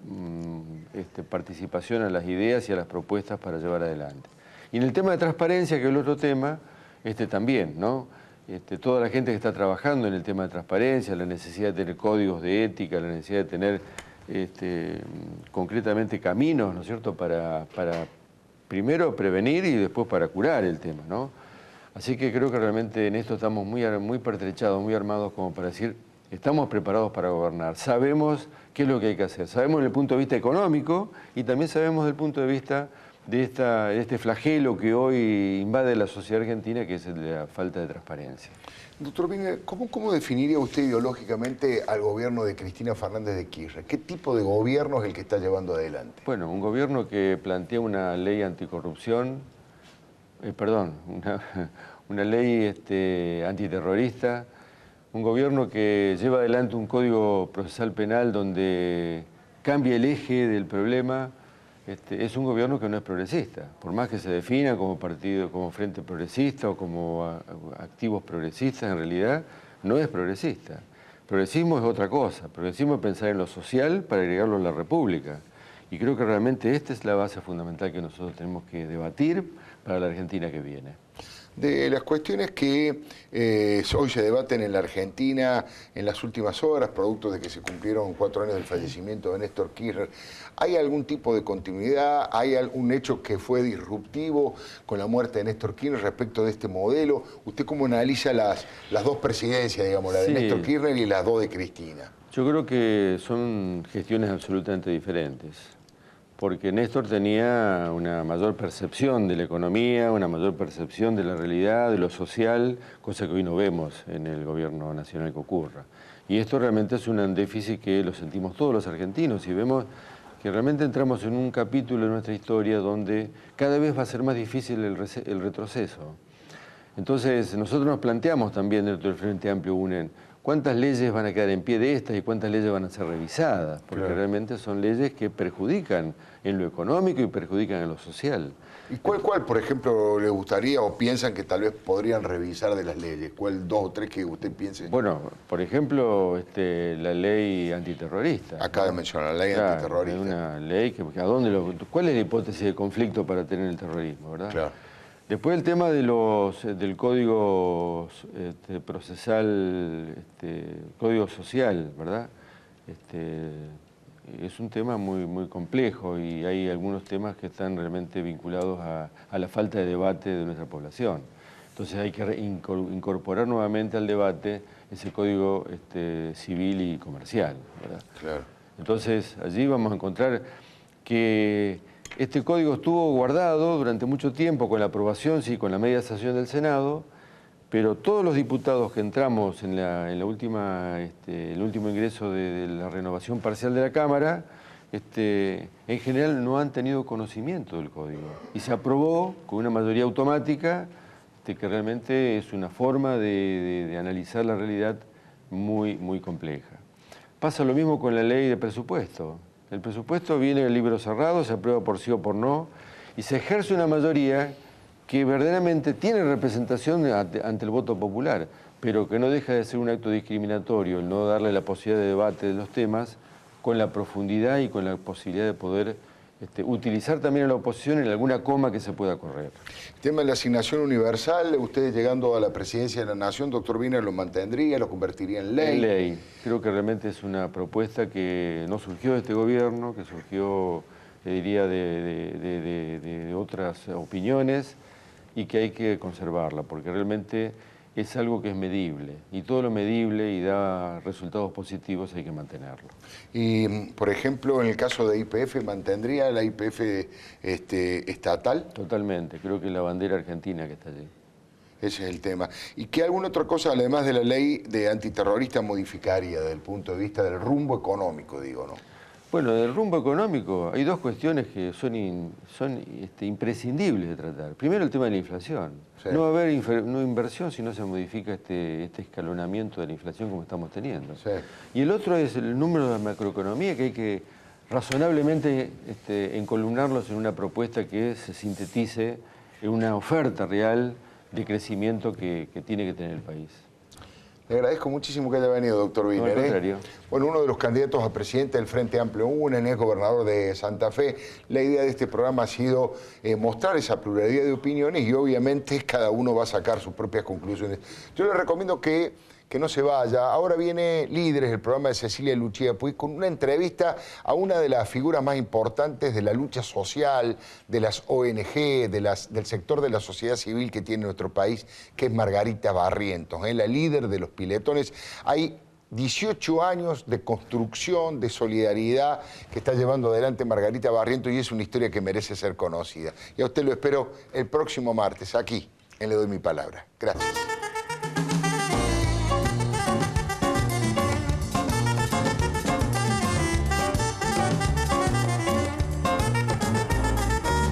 participación a las ideas y a las propuestas para llevar adelante. Y en el tema de transparencia, que es el otro tema, también, ¿no? Toda la gente que está trabajando en el tema de transparencia, la necesidad de tener códigos de ética, la necesidad de tener concretamente caminos, ¿no es cierto?, para primero prevenir y después para curar el tema, ¿no? Así que creo que realmente en esto estamos muy pertrechados, muy armados como para decir, estamos preparados para gobernar, sabemos qué es lo que hay que hacer, sabemos desde el punto de vista económico y también sabemos desde el punto de vista de este flagelo que hoy invade la sociedad argentina, que es el de la falta de transparencia. Doctor Wiener, ¿cómo definiría usted ideológicamente al gobierno de Cristina Fernández de Kirchner? ¿Qué tipo de gobierno es el que está llevando adelante? Bueno, un gobierno que plantea una ley anticorrupción, una ley antiterrorista, un gobierno que lleva adelante un código procesal penal donde cambia el eje del problema. Es un gobierno que no es progresista, por más que se defina como partido, como Frente Progresista o como activos progresistas, en realidad no es progresista. Progresismo es otra cosa, progresismo es pensar en lo social para agregarlo a la República. Y creo que realmente esta es la base fundamental que nosotros tenemos que debatir para la Argentina que viene. De las cuestiones que hoy se debaten en la Argentina en las últimas horas, producto de que se cumplieron 4 años del fallecimiento de Néstor Kirchner, ¿hay algún tipo de continuidad? ¿Hay algún hecho que fue disruptivo con la muerte de Néstor Kirchner respecto de este modelo? ¿Usted cómo analiza las dos presidencias, digamos, la de Néstor Kirchner y las dos de Cristina? Yo creo que son gestiones absolutamente diferentes, porque Néstor tenía una mayor percepción de la economía, una mayor percepción de la realidad, de lo social, cosa que hoy no vemos en el gobierno nacional que ocurra. Y esto realmente es un déficit que lo sentimos todos los argentinos y vemos que realmente entramos en un capítulo de nuestra historia donde cada vez va a ser más difícil el retroceso. Entonces nosotros nos planteamos también dentro del Frente Amplio UNEN, ¿cuántas leyes van a quedar en pie de estas y cuántas leyes van a ser revisadas? Porque realmente son leyes que perjudican en lo económico y perjudican en lo social. ¿Y cuál, por ejemplo, le gustaría o piensan que tal vez podrían revisar de las leyes? ¿Cuál 2 o 3 que usted piense? Bueno, por ejemplo, la ley antiterrorista. Acaba de mencionar, la ley antiterrorista. Es una ley que ¿cuál es la hipótesis de conflicto para tener el terrorismo, verdad? Claro. Después el tema de del código procesal, código social, ¿verdad? Es un tema muy complejo y hay algunos temas que están realmente vinculados a la falta de debate de nuestra población. Entonces hay que incorporar nuevamente al debate ese código civil y comercial, ¿verdad? Claro. Entonces allí vamos a encontrar que este código estuvo guardado durante mucho tiempo con la aprobación, sí, con la media sanción del Senado, pero todos los diputados que entramos en el último ingreso de la renovación parcial de la Cámara, en general no han tenido conocimiento del código. Y se aprobó con una mayoría automática, que realmente es una forma de analizar la realidad muy compleja. Pasa lo mismo con la ley de presupuesto. El presupuesto viene del libro cerrado, se aprueba por sí o por no, y se ejerce una mayoría que verdaderamente tiene representación ante el voto popular, pero que no deja de ser un acto discriminatorio el no darle la posibilidad de debate de los temas con la profundidad y con la posibilidad de poder utilizar también a la oposición en alguna coma que se pueda correr. El tema de la asignación universal, ustedes llegando a la presidencia de la Nación, doctor Wiener, ¿lo mantendría, lo convertiría en ley? En ley. Creo que realmente es una propuesta que no surgió de este gobierno, que surgió, diría, de otras opiniones y que hay que conservarla, porque realmente es algo que es medible, y todo lo medible y da resultados positivos hay que mantenerlo. Y, por ejemplo, en el caso de YPF, ¿mantendría la YPF estatal? Totalmente, creo que es la bandera argentina que está allí. Ese es el tema. ¿Y qué alguna otra cosa, además de la ley de antiterrorista, modificaría desde el punto de vista del rumbo económico, digo, no? Bueno, del rumbo económico hay dos cuestiones que son imprescindibles de tratar. Primero, el tema de la inflación. Sí. No va a haber inversión si no se modifica este escalonamiento de la inflación como estamos teniendo. Sí. Y el otro es el número de la macroeconomía, que hay que razonablemente encolumnarlos en una propuesta que se sintetice en una oferta real de crecimiento que tiene que tener el país. Le agradezco muchísimo que haya venido, doctor No, Wiener. al contrario. Bueno, uno de los candidatos a presidente del Frente Amplio UNE, es gobernador de Santa Fe. La idea de este programa ha sido mostrar esa pluralidad de opiniones y obviamente cada uno va a sacar sus propias conclusiones. Yo le recomiendo que no se vaya. Ahora viene Líderes, el programa de Cecilia Lucía Puig, con una entrevista a una de las figuras más importantes de la lucha social, de las ONG, del sector de la sociedad civil que tiene nuestro país, que es Margarita Barrientos, la líder de los piletones. Hay 18 años de construcción, de solidaridad que está llevando adelante Margarita Barrientos y es una historia que merece ser conocida. Y a usted lo espero el próximo martes, aquí, en Le Doy Mi Palabra. Gracias.